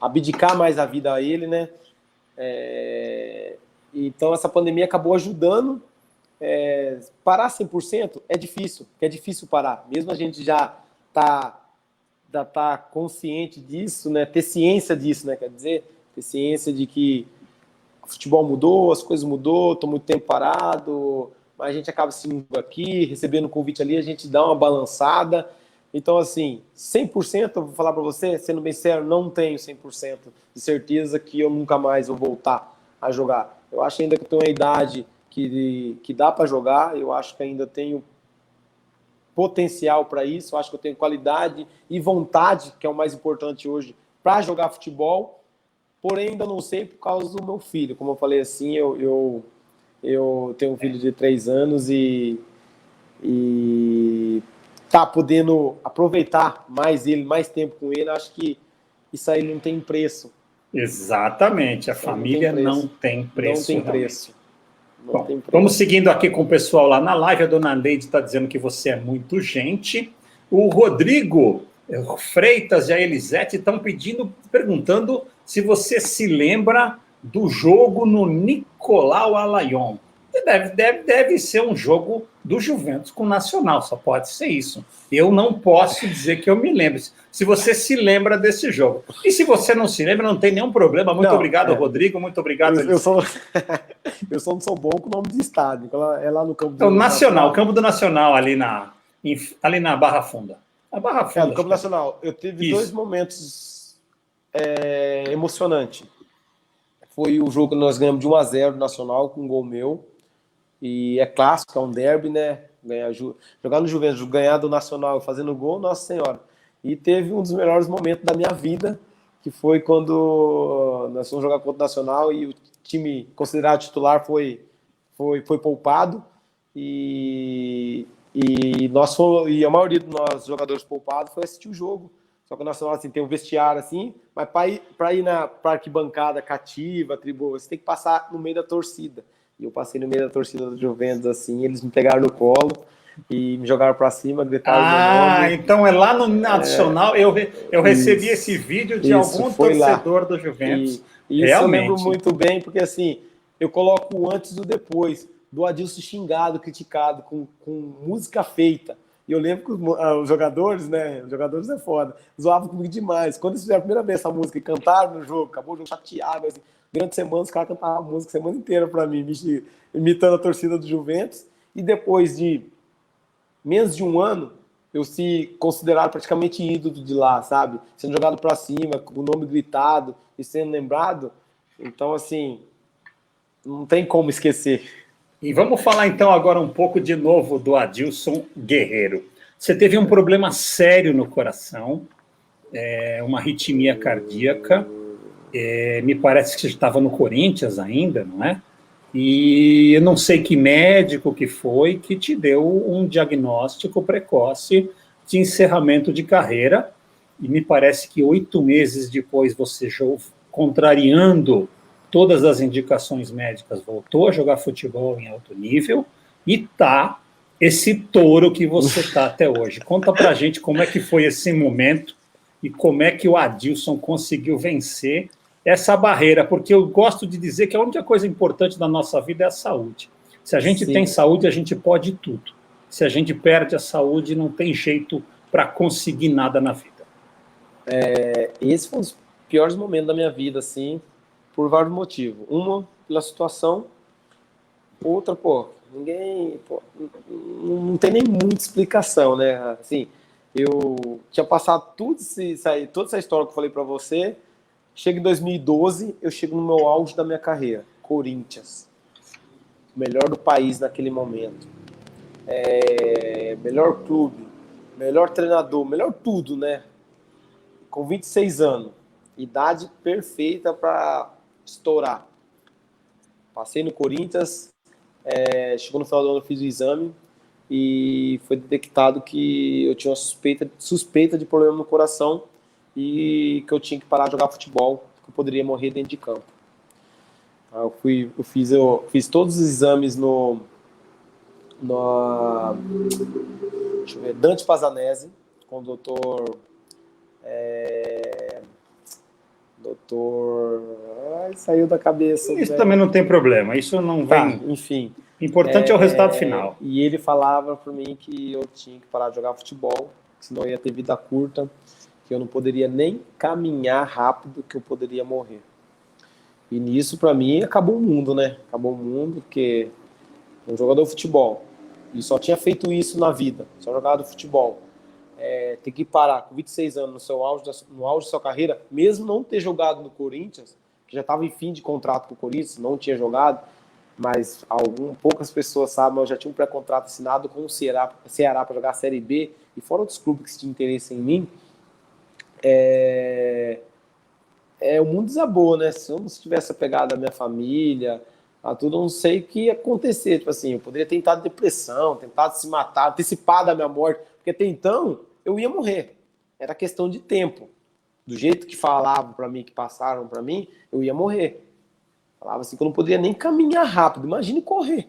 abdicar mais a vida a ele, né? Então essa pandemia acabou ajudando. Parar 100% é difícil, porque é difícil parar. Mesmo a gente já tá consciente disso, né? Ter ciência disso, né? Quer dizer, ter ciência de que o futebol mudou, as coisas mudou, estou muito tempo parado, mas a gente acaba se indo aqui, recebendo um convite ali, a gente dá uma balançada. Então, assim, 100%, eu vou falar para você, sendo bem sério, não tenho 100% de certeza que eu nunca mais vou voltar a jogar. Eu acho ainda que eu tenho uma idade que dá para jogar, eu acho que ainda tenho potencial para isso, eu acho que eu tenho qualidade e vontade, que é o mais importante hoje, para jogar futebol, porém ainda não sei por causa do meu filho. Como eu falei assim, eu tenho um filho de 3 anos e tá podendo aproveitar mais ele, mais tempo com ele, acho que isso aí não tem preço. Exatamente, a família não tem preço. Não tem preço. Bom, vamos seguindo aqui com o pessoal lá na live. A dona Leide está dizendo que você é muito gente. O Rodrigo Freitas e a Elisete estão perguntando se você se lembra do jogo no Nicolau Alayon. Deve ser um jogo do Juventus com o Nacional, só pode ser isso. Eu não posso dizer que eu me lembro. Se você se lembra desse jogo. E se você não se lembra, não tem nenhum problema. Muito obrigado, Rodrigo. Muito obrigado. Eu só não sou bom com o nome de estádio. É lá no campo do Nacional, Campo do Nacional, ali na Barra Funda. A Barra Funda. No Campo Nacional. Eu tive 2 momentos emocionantes. Foi o jogo que nós ganhamos de 1-0 do Nacional, com um gol meu. E é clássico, é um derby, né? Jogar no Juventus, ganhar do Nacional fazendo gol, nossa senhora. E teve um dos melhores momentos da minha vida, que foi quando nós fomos jogar contra o Nacional e o time considerado titular foi poupado. E a maioria dos nossos jogadores poupados foi assistir o jogo. Só que o Nacional assim, tem um vestiário assim, mas para ir na arquibancada cativa, tribuna, você tem que passar no meio da torcida. E eu passei no meio da torcida do Juventus, assim, eles me pegaram no colo e me jogaram para cima, gritaram meu nome. Então é lá no Nacional, eu recebi esse vídeo de algum torcedor do Juventus. E isso eu lembro muito bem, porque assim, eu coloco o antes e o depois, do Adilson xingado, criticado, com música feita. E eu lembro que os jogadores, né, os jogadores é foda, zoavam comigo demais. Quando eles fizeram a primeira vez essa música e cantaram no jogo, acabou o jogo chateado, assim, durante a semana os caras cantavam a música a semana inteira para mim, imitando a torcida do Juventus. E depois de menos de um ano, eu se considerado praticamente ídolo de lá, sabe? Sendo jogado para cima, com o nome gritado e sendo lembrado. Então, assim, não tem como esquecer. E vamos falar então agora um pouco de novo do Adilson Guerreiro. Você teve um problema sério no coração, uma arritmia cardíaca. Me parece que você estava no Corinthians ainda, não é? E eu não sei que médico que foi que te deu um diagnóstico precoce de encerramento de carreira, e me parece que 8 meses depois você, contrariando todas as indicações médicas, voltou a jogar futebol em alto nível e tá esse touro que você tá até hoje. Conta pra gente como é que foi esse momento e como é que o Adilson conseguiu vencer essa barreira, porque eu gosto de dizer que a única coisa importante da nossa vida é a saúde. Se a gente tem saúde, a gente pode tudo. Se a gente perde a saúde, não tem jeito para conseguir nada na vida. Esse foi um dos piores momentos da minha vida, assim, por vários motivos. Uma, pela situação. Outra, Ninguém, pô, não tem nem muita explicação, né? Assim, eu tinha passado toda essa história que eu falei para você. Chega em 2012, eu chego no meu auge da minha carreira. Corinthians, o melhor do país naquele momento. Melhor clube, melhor treinador, melhor tudo, né? Com 26 anos, idade perfeita para estourar. Passei no Corinthians, chegou no final do ano, eu fiz o exame e foi detectado que eu tinha uma suspeita de problema no coração e que eu tinha que parar de jogar futebol, que eu poderia morrer dentro de campo. Eu fiz todos os exames deixa eu ver, Dante Pazanese, com o doutor. Ai, saiu da cabeça. Isso também não tem problema, isso não vem. Enfim. Importante é o resultado final. E ele falava para mim que eu tinha que parar de jogar futebol, senão eu ia ter vida curta, que eu não poderia nem caminhar rápido, que eu poderia morrer. E nisso, para mim, acabou o mundo, né? Acabou o mundo, porque um jogador de futebol, e só tinha feito isso na vida, só jogado futebol, ter que parar com 26 anos no auge da sua carreira, mesmo não ter jogado no Corinthians, que já estava em fim de contrato com o Corinthians, não tinha jogado, mas poucas pessoas sabem, eu já tinha um pré-contrato assinado com o Ceará para jogar a Série B, e fora outros clubes que tinham interesse em mim, o mundo desabou, né? Se eu não tivesse apegado à minha família, a tudo, eu não sei o que ia acontecer. Tipo assim, eu poderia ter tentado depressão, tentado se matar, antecipado a minha morte, porque até então eu ia morrer. Era questão de tempo. Do jeito que falavam para mim, que passaram para mim, eu ia morrer. Falava assim que eu não poderia nem caminhar rápido, imagine correr.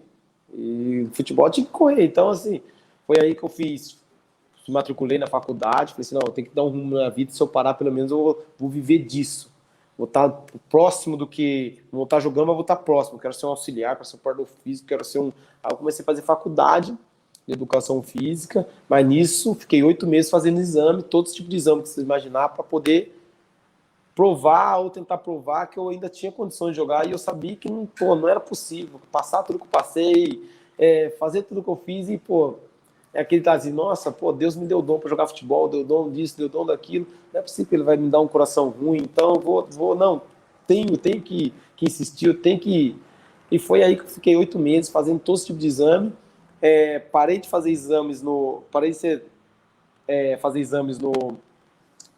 E o futebol tinha que correr. Então, assim, foi aí que eu me matriculei na faculdade, falei assim, não, eu tenho que dar um rumo na vida, se eu parar, pelo menos eu vou viver disso. Vou estar próximo do que... Não vou estar jogando, mas vou estar próximo. Eu quero ser um auxiliar, quero ser um preparador físico, quero ser um... Aí eu comecei a fazer faculdade de educação física, mas nisso fiquei 8 meses fazendo exame, todo tipo de exame que você imaginar, para poder provar ou tentar provar que eu ainda tinha condições de jogar, e eu sabia que não era possível passar tudo que eu passei, fazer tudo que eu fiz, e é aquele que tá assim, nossa, Deus me deu dom para jogar futebol, deu dom disso, deu dom daquilo, não é possível que ele vai me dar um coração ruim, então tenho que insistir, eu tenho que... E foi aí que eu fiquei 8 meses fazendo todo esse tipo de exame, parei de fazer exames fazer exames no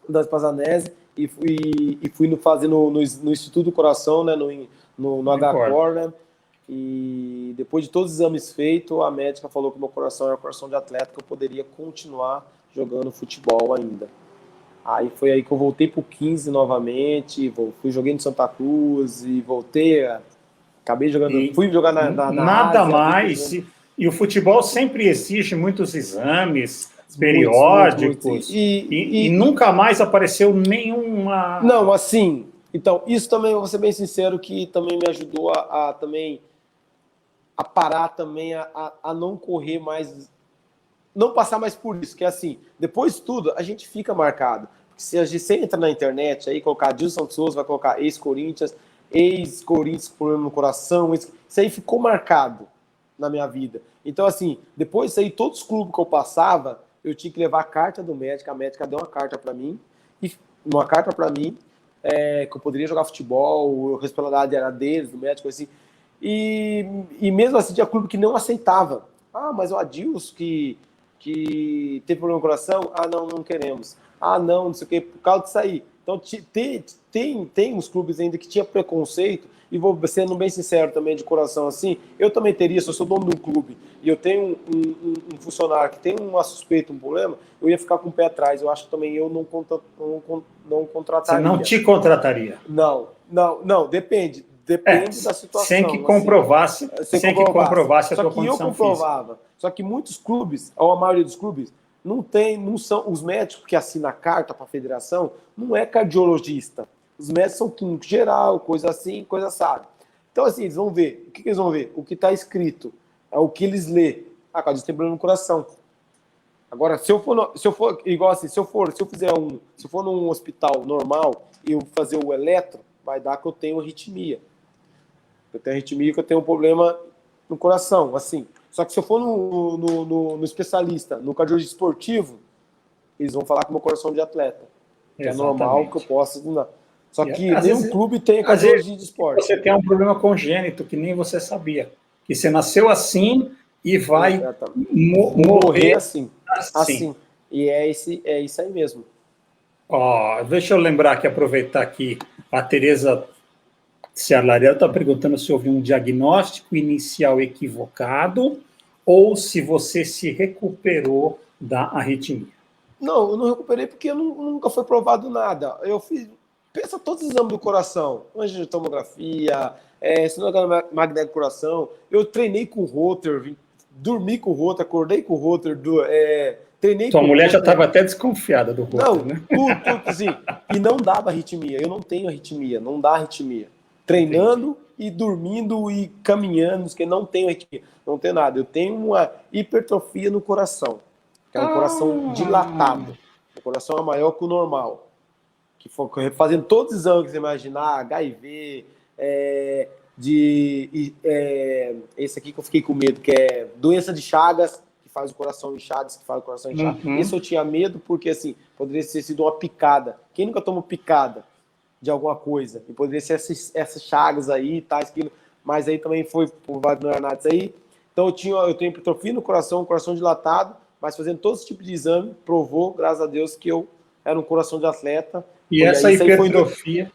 das Pazanese e fui fazer no Instituto do Coração, né, no HCOR, né, e depois de todos os exames feitos, a médica falou que meu coração era coração de atleta, que eu poderia continuar jogando futebol ainda. Aí foi aí que eu voltei pro 15 novamente, joguei no Santa Cruz e voltei, acabei jogando, fui jogar na nada Ásia, mais, e o futebol sempre exige muitos exames periódicos, muitos. E nunca mais apareceu nenhuma... Não, assim, então, isso também, vou ser bem sincero, que também me ajudou também a parar também, a não correr mais, não passar mais por isso, que é assim, depois de tudo, a gente fica marcado. Se a gente entra na internet, aí colocar Dilson Souza, vai colocar ex-Corinthians com problema no coração, isso aí ficou marcado na minha vida. Então, assim, depois disso aí, todos os clubes que eu passava, eu tinha que levar a carta do médico, a médica deu uma carta para mim, que eu poderia jogar futebol, a responsabilidade era deles, do médico, assim. E mesmo assim, tinha clube que não aceitava. Ah, mas o Adilson que teve problema no coração, não queremos. Não sei o que, por causa disso aí. Então, tem uns clubes ainda que tinha preconceito, e vou sendo bem sincero também, de coração assim, eu também teria, se eu sou dono de um clube, e eu tenho um funcionário que tem uma suspeita, um problema, eu ia ficar com o pé atrás. Eu acho que também eu não contrataria. Você não te contrataria? Não, depende da situação. Sem que comprovasse, a sua condição física. Só que muitos clubes, ou a maioria dos clubes, não são os médicos que assinam a carta para a federação, não é cardiologista. Os médicos são clínico geral, coisa assim, coisa assada. Então, assim, eles vão ver. O que eles vão ver? O que está escrito. É o que eles lê. Cadê tem problema no coração. Agora, se eu for igual assim, se eu for num hospital normal e eu fazer o eletro, vai dar que eu tenho arritmia. Eu tenho arritmia, que eu tenho um problema no coração, assim. Só que se eu for no especialista, no cardiologista esportivo, eles vão falar que meu coração é de atleta. Que é normal que eu possa... Só que nenhum clube tem cardiologia de esporte. Você tem um problema congênito que nem você sabia. Que você nasceu assim e vai morrer assim. E é isso aí mesmo. Deixa eu lembrar aqui, aproveitar que a Tereza Ciarlarel está perguntando se houve um diagnóstico inicial equivocado ou se você se recuperou da arritmia. Não, eu não recuperei porque nunca foi provado nada. Eu fiz, pensa todos os exames do coração, angiotomografia, sonograma magnético do coração. Eu treinei com o Holter, dormi com o Holter, acordei com o Holter, treinei Tua com mulher já estava até desconfiada do Holter, não, né? Tudo assim. E não dava arritmia. Eu não tenho arritmia, não dá arritmia. Treinando e dormindo e caminhando, que não tenho arritmia, não tenho nada. Eu tenho uma hipertrofia no coração, que é um coração dilatado. O coração é maior que o normal. Que foi fazendo todos os exames que você imaginar, HIV, esse aqui que eu fiquei com medo, que é doença de Chagas, que faz o coração inchado, que faz o coração inchado. Esse eu tinha medo porque, assim, poderia ter sido uma picada. Quem nunca toma picada de alguma coisa? E poderia ser essas chagas aí, tais, aquilo. Mas aí também foi por vários neuronatos aí. Então eu tenho hipertrofia no coração, coração dilatado, mas fazendo todo esse tipo de exame, provou, graças a Deus, que eu era um coração de atleta. E essa hipertrofia,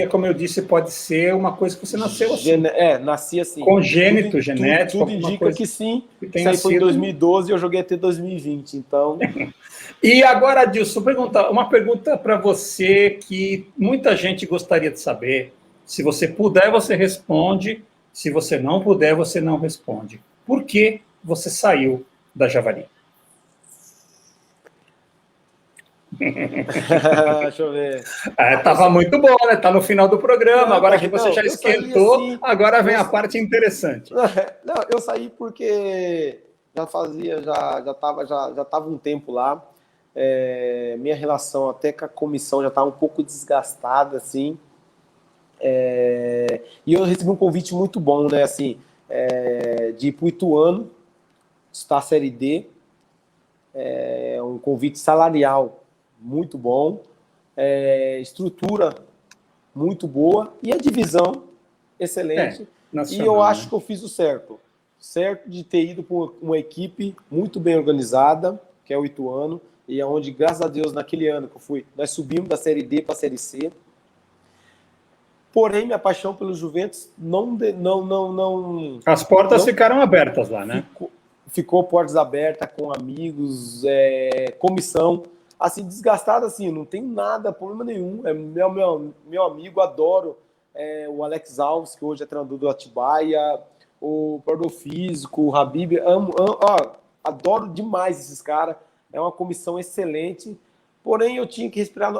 como eu disse, pode ser uma coisa que você nasceu assim. Nasci assim. Congênito, genético. Tudo indica que sim. Isso aí foi em 2012 e eu joguei até 2020, então... E agora, Adilson, uma pergunta para você que muita gente gostaria de saber. Se você puder, você responde. Se você não puder, você não responde. Por que você saiu da Javari? Deixa eu ver. Tava muito bom, né? Tá no final do programa. Agora que você já esquentou, assim, agora vem a parte interessante. Não, eu saí porque já tava um tempo lá. Minha relação até com a comissão já estava um pouco desgastada, assim. E eu recebi um convite muito bom, né? Assim, de ir para o Ituano, estar a Série D. Um convite salarial muito bom, estrutura muito boa e a divisão excelente. Nacional, e eu acho que eu fiz o certo de ter ido para uma equipe muito bem organizada, que é o Ituano, e onde, graças a Deus, naquele ano que eu fui, nós subimos da Série D para a Série C. Porém, minha paixão pelo Juventus não... As portas ficaram abertas lá, né? Ficou portas abertas, com amigos, comissão, assim, desgastada, assim, não tem nada, problema nenhum, meu amigo, adoro o Alex Alves, que hoje é treinador do Atibaia, o Perdão Físico, o Habib, adoro demais esses caras, é uma comissão excelente, porém eu tinha que respirar,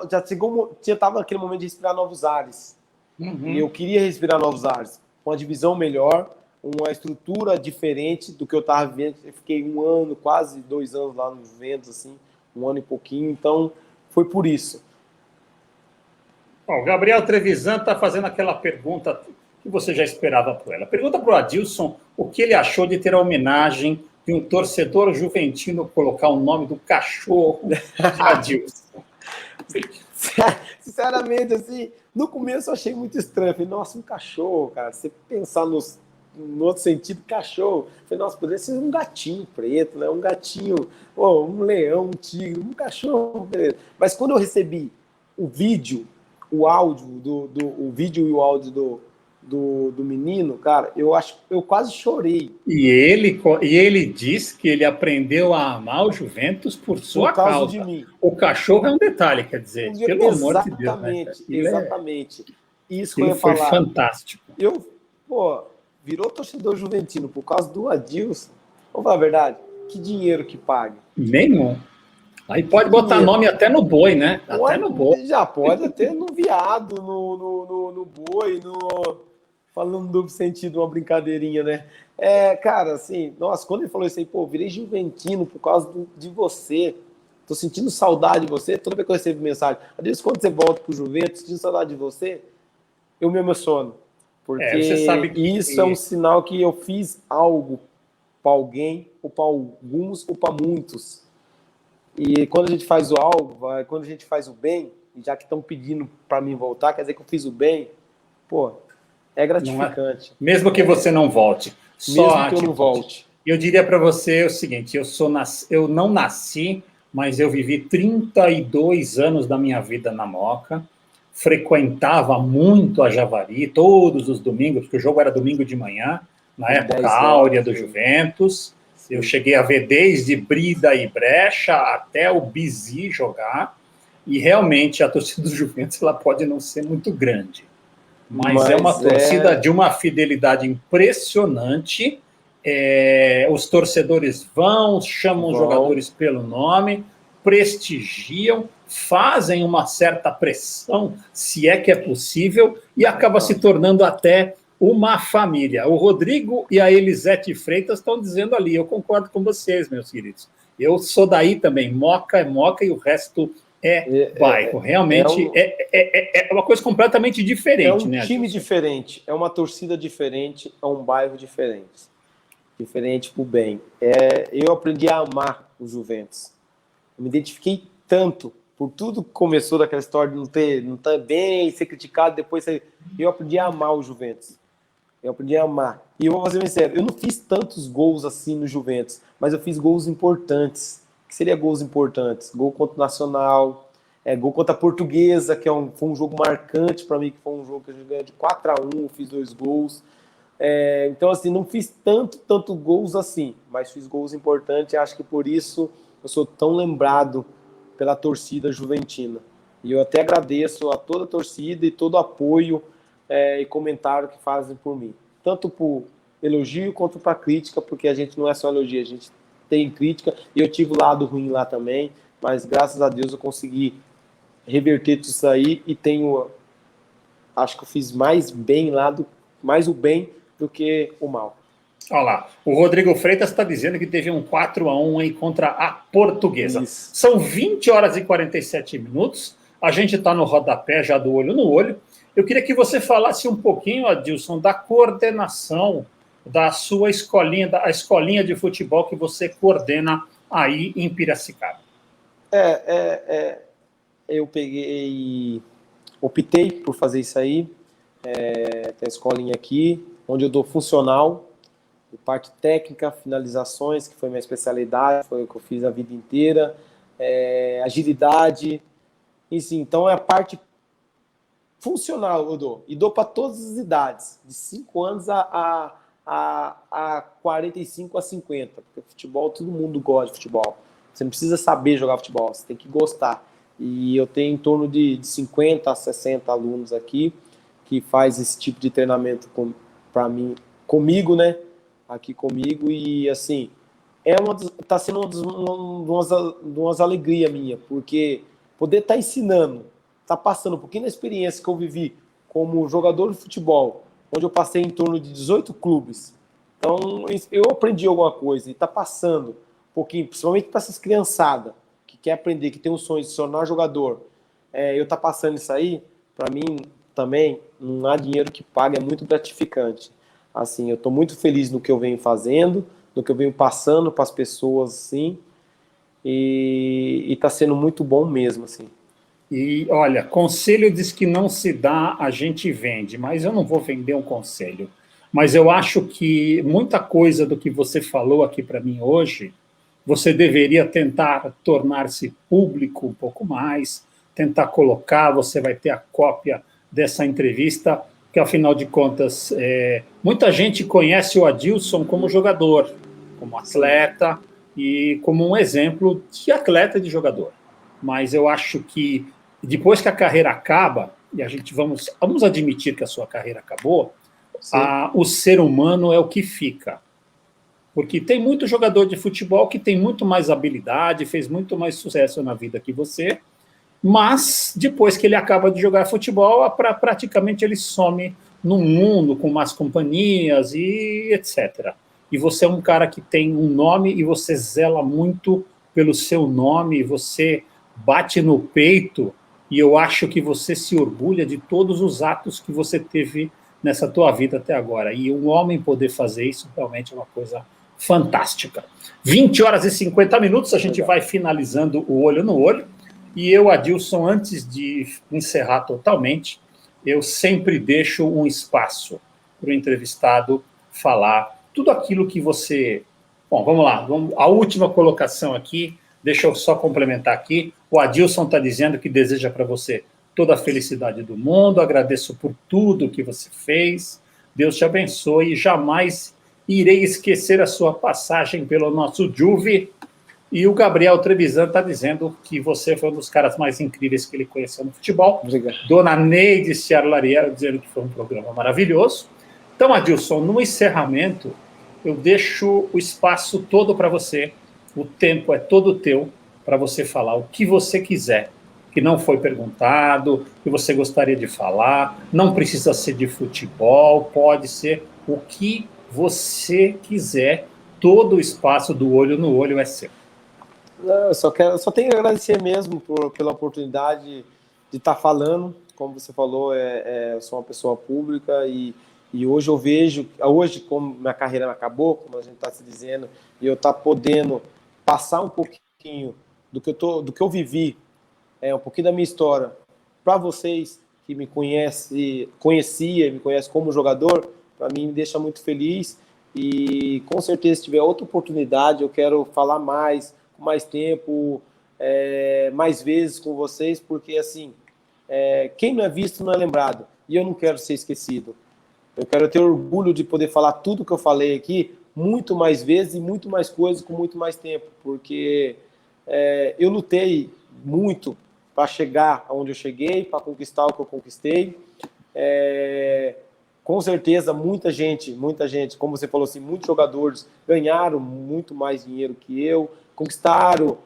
estava naquele momento de respirar novos ares, e eu queria respirar novos ares, uma divisão melhor, uma estrutura diferente do que eu estava vivendo. Eu fiquei um ano, quase 2 anos lá no Juventus, assim, 1 ano e pouquinho, então foi por isso. Bom, o Gabriel Trevisan está fazendo aquela pergunta que você já esperava por ela. Pergunta para o Adilson o que ele achou de ter a homenagem de um torcedor juventino colocar o nome do cachorro de Adilson. Sinceramente, assim, no começo eu achei muito estranho. Falei, nossa, um cachorro, cara, você pensar no outro sentido, cachorro. Falei, nossa, poderia ser um gatinho preto, né? Um gatinho, um leão, um tigre, um cachorro, beleza. Mas quando eu recebi o vídeo, o áudio, o vídeo e o áudio do menino, cara, eu quase chorei. E ele diz que ele aprendeu a amar o Juventus por sua causa. De mim. O cachorro é um detalhe, quer dizer, pelo amor de Deus. Né? Exatamente. Isso que eu ia falar. Foi fantástico. Virou torcedor juventino por causa do Adilson. Vamos falar a verdade? Que dinheiro que pague? Nenhum. Aí pode botar nome até no boi, né? Até no boi. Já pode até no viado, no boi, falando no duplo sentido, uma brincadeirinha, né? Cara, assim, nossa, quando ele falou isso aí, virei juventino por causa de você. Tô sentindo saudade de você. Toda vez que eu recebo mensagem, Adilson, quando você volta pro Juventus, sentindo saudade de você, eu me emociono. Porque você sabe que isso é um sinal que eu fiz algo para alguém, ou para alguns, ou para muitos. E quando a gente faz o algo, quando a gente faz o bem, já que estão pedindo para mim voltar, quer dizer que eu fiz o bem, pô, é gratificante. Mesmo que você não volte. Mesmo que eu não volte. Eu diria para você o seguinte, eu não nasci, mas eu vivi 32 anos da minha vida na Moca, frequentava muito a Javari, todos os domingos, porque o jogo era domingo de manhã, na época áurea do Juventus. Sim. Eu cheguei a ver desde Brida e Brecha até o Bizi jogar, e realmente a torcida do Juventus ela pode não ser muito grande, mas é uma torcida de uma fidelidade impressionante. Os torcedores chamam os jogadores pelo nome, prestigiam, fazem uma certa pressão, se é que é possível, e acaba se tornando até uma família. O Rodrigo e a Elisete Freitas estão dizendo ali, eu concordo com vocês, meus queridos. Eu sou daí também, Moca é Moca e o resto é bairro. Realmente é uma coisa completamente diferente. É um time diferente, é uma torcida diferente, é um bairro diferente. Diferente pro bem. Eu aprendi a amar o Juventus. Eu me identifiquei tanto por tudo que começou daquela história de não estar bem, ser criticado, depois eu aprendi a amar o Juventus. Eu aprendi a amar. E eu vou fazer bem sério, eu não fiz tantos gols assim no Juventus, mas eu fiz gols importantes. O que seria gols importantes? Gol contra o Nacional, gol contra a Portuguesa, que foi um jogo marcante para mim, que foi um jogo que a gente ganhou de 4-1, fiz 2 gols. Então, assim, não fiz tanto gols assim, mas fiz gols importantes e acho que por isso eu sou tão lembrado pela torcida juventina. E eu até agradeço a toda a torcida e todo o apoio e comentário que fazem por mim. Tanto por elogio quanto para crítica, porque a gente não é só elogio, a gente tem crítica. E eu tive o lado ruim lá também, mas graças a Deus eu consegui reverter tudo isso aí e acho que eu fiz mais o bem do que o mal. Olha lá, o Rodrigo Freitas está dizendo que teve um 4-1 aí contra a Portuguesa. Isso. São 20 horas e 47 minutos, a gente está no rodapé já do olho no olho. Eu queria que você falasse um pouquinho, Adilson, da coordenação da sua escolinha, a escolinha de futebol que você coordena aí em Piracicaba. Eu optei por fazer isso aí, tem a escolinha aqui, onde eu dou funcional, parte técnica, finalizações, que foi minha especialidade, foi o que eu fiz a vida inteira, agilidade, enfim, então é a parte funcional eu dou, e dou para todas as idades, de 5 anos a 45 a 50, porque futebol, todo mundo gosta de futebol, você não precisa saber jogar futebol, você tem que gostar, e eu tenho em torno de 50 a 60 alunos aqui, que faz esse tipo de treinamento para mim, comigo, né? Aqui comigo, e assim, tá sendo uma alegria minha, porque poder estar ensinando, tá passando um pouquinho da experiência que eu vivi como jogador de futebol, onde eu passei em torno de 18 clubes. Então, eu aprendi alguma coisa e tá passando um pouquinho, principalmente para essas criançadas que quer aprender, que tem um sonho de se tornar jogador. Eu tá passando isso aí, para mim também, não há dinheiro que pague, é muito gratificante. Assim, eu estou muito feliz no que eu venho fazendo, no que eu venho passando para as pessoas, assim, e está sendo muito bom mesmo, assim. E, olha, conselho diz que não se dá, a gente vende, mas eu não vou vender um conselho. Mas eu acho que muita coisa do que você falou aqui para mim hoje, você deveria tentar tornar-se público um pouco mais, tentar colocar, você vai ter a cópia dessa entrevista, que afinal de contas, muita gente conhece o Adilson como jogador, como atleta e como um exemplo de atleta e de jogador. Mas eu acho que depois que a carreira acaba, e a gente vamos admitir que a sua carreira acabou, o ser humano é o que fica. Porque tem muito jogador de futebol que tem muito mais habilidade, fez muito mais sucesso na vida que você, mas depois que ele acaba de jogar futebol, praticamente ele some no mundo com más companhias e etc. E você é um cara que tem um nome e você zela muito pelo seu nome, você bate no peito, e eu acho que você se orgulha de todos os atos que você teve nessa tua vida até agora. E um homem poder fazer isso realmente é uma coisa fantástica. 20 horas e 50 minutos, a gente vai finalizando o Olho no Olho. E eu, Adilson, antes de encerrar totalmente, eu sempre deixo um espaço para o entrevistado falar tudo aquilo que você... Bom, vamos lá. A última colocação aqui, deixa eu só complementar aqui. O Adilson está dizendo que deseja para você toda a felicidade do mundo, agradeço por tudo que você fez, Deus te abençoe e jamais irei esquecer a sua passagem pelo nosso Juve. E o Gabriel Trevisan está dizendo que você foi um dos caras mais incríveis que ele conheceu no futebol. Obrigado. Dona Neide Ciarlariero dizendo que foi um programa maravilhoso. Então, Adilson, no encerramento, eu deixo o espaço todo para você, o tempo é todo teu para você falar o que você quiser, que não foi perguntado, que você gostaria de falar, não precisa ser de futebol, pode ser o que você quiser, todo o espaço do Olho no Olho é seu. Não, eu só tenho que agradecer mesmo pela oportunidade de estar falando. Como você falou, eu sou uma pessoa pública e hoje eu vejo, hoje como minha carreira acabou, como a gente está se dizendo, e eu estou podendo passar um pouquinho do que eu vivi, um pouquinho da minha história, para vocês que me conhecem como jogador, para mim me deixa muito feliz. E com certeza, se tiver outra oportunidade, eu quero falar mais, com mais tempo, mais vezes com vocês, porque assim, quem não é visto não é lembrado, e eu não quero ser esquecido. Eu quero ter orgulho de poder falar tudo que eu falei aqui, muito mais vezes e muito mais coisas com muito mais tempo, porque eu lutei muito para chegar aonde eu cheguei, para conquistar o que eu conquistei. Com certeza, muita gente, como você falou assim, muitos jogadores ganharam muito mais dinheiro que eu, conquistaram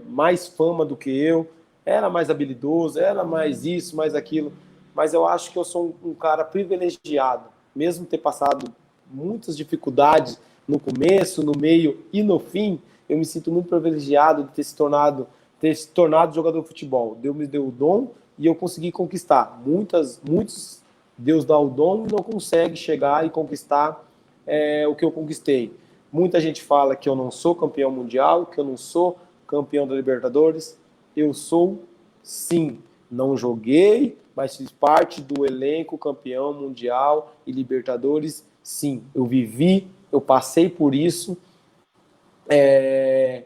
mais fama do que eu, era mais habilidoso, era mais isso, mais aquilo, mas eu acho que eu sou um cara privilegiado, mesmo ter passado muitas dificuldades no começo, no meio e no fim, eu me sinto muito privilegiado de ter se tornado jogador de futebol. Deus me deu o dom e eu consegui conquistar. Muitos Deus dá o dom e não consegue chegar e conquistar o que eu conquistei. Muita gente fala que eu não sou campeão mundial, que eu não sou campeão da Libertadores. Eu sou, sim. Não joguei, mas fiz parte do elenco campeão mundial e Libertadores, sim. Eu vivi, eu passei por isso,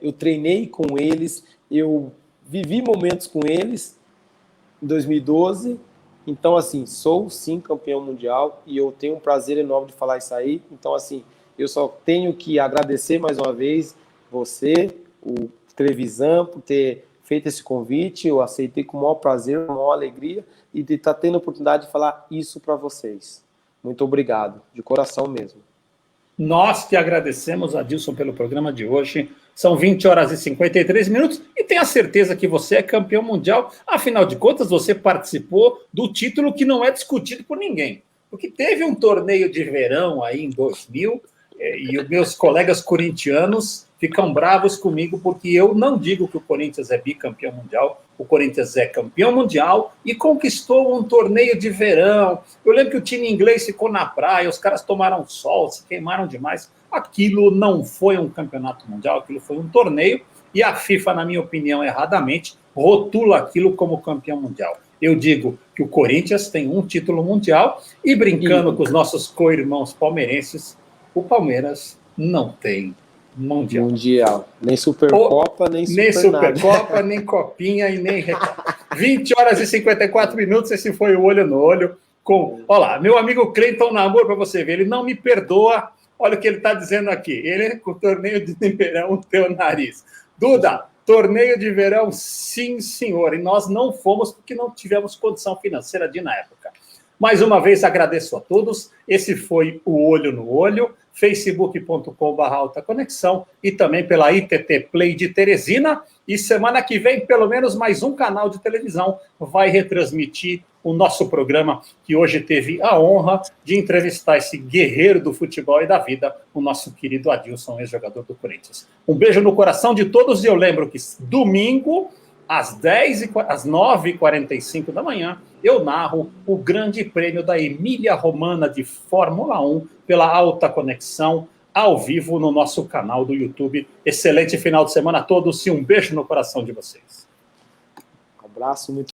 eu treinei com eles, eu vivi momentos com eles em 2012. Então, assim, sou sim campeão mundial e eu tenho um prazer enorme de falar isso aí. Então, assim, eu só tenho que agradecer mais uma vez você, o Trevisan, por ter feito esse convite. Eu aceitei com o maior prazer, com a maior alegria e de estar tendo a oportunidade de falar isso para vocês. Muito obrigado, de coração mesmo. Nós que agradecemos, Adilson, pelo programa de hoje. São 20 horas e 53 minutos e tenha certeza que você é campeão mundial. Afinal de contas, você participou do título que não é discutido por ninguém. Porque teve um torneio de verão aí em 2000 e os meus colegas corintianos ficam bravos comigo porque eu não digo que o Corinthians é bicampeão mundial. O Corinthians é campeão mundial e conquistou um torneio de verão. Eu lembro que o time inglês ficou na praia, os caras tomaram sol, se queimaram demais. Aquilo não foi um campeonato mundial, aquilo foi um torneio, e a FIFA, na minha opinião, erradamente, rotula aquilo como campeão mundial. Eu digo que o Corinthians tem um título mundial, e brincando com os nossos co-irmãos palmeirenses, o Palmeiras não tem mundial. Nem Supercopa, nem Supercopa, nem Copinha e nem Recopa. 20 horas e 54 minutos, esse foi o Olho no Olho. Olha lá, meu amigo Cleiton Namor, para você ver, ele não me perdoa. Olha o que ele está dizendo aqui. Ele, com o torneio de verão, teu nariz. Duda, torneio de verão, sim, senhor. E nós não fomos porque não tivemos condição financeira na época. Mais uma vez, agradeço a todos. Esse foi o Olho no Olho, facebook.com/Alta Conexão e também pela ITT Play de Teresina. E semana que vem, pelo menos mais um canal de televisão vai retransmitir o nosso programa, que hoje teve a honra de entrevistar esse guerreiro do futebol e da vida, o nosso querido Adilson, ex-jogador do Corinthians. Um beijo no coração de todos e eu lembro que domingo, às 9h45 da manhã, eu narro o Grande Prêmio da Emília-Romagna de Fórmula 1 pela Alta Conexão, ao vivo no nosso canal do YouTube. Excelente final de semana a todos e um beijo no coração de vocês. Um abraço, muito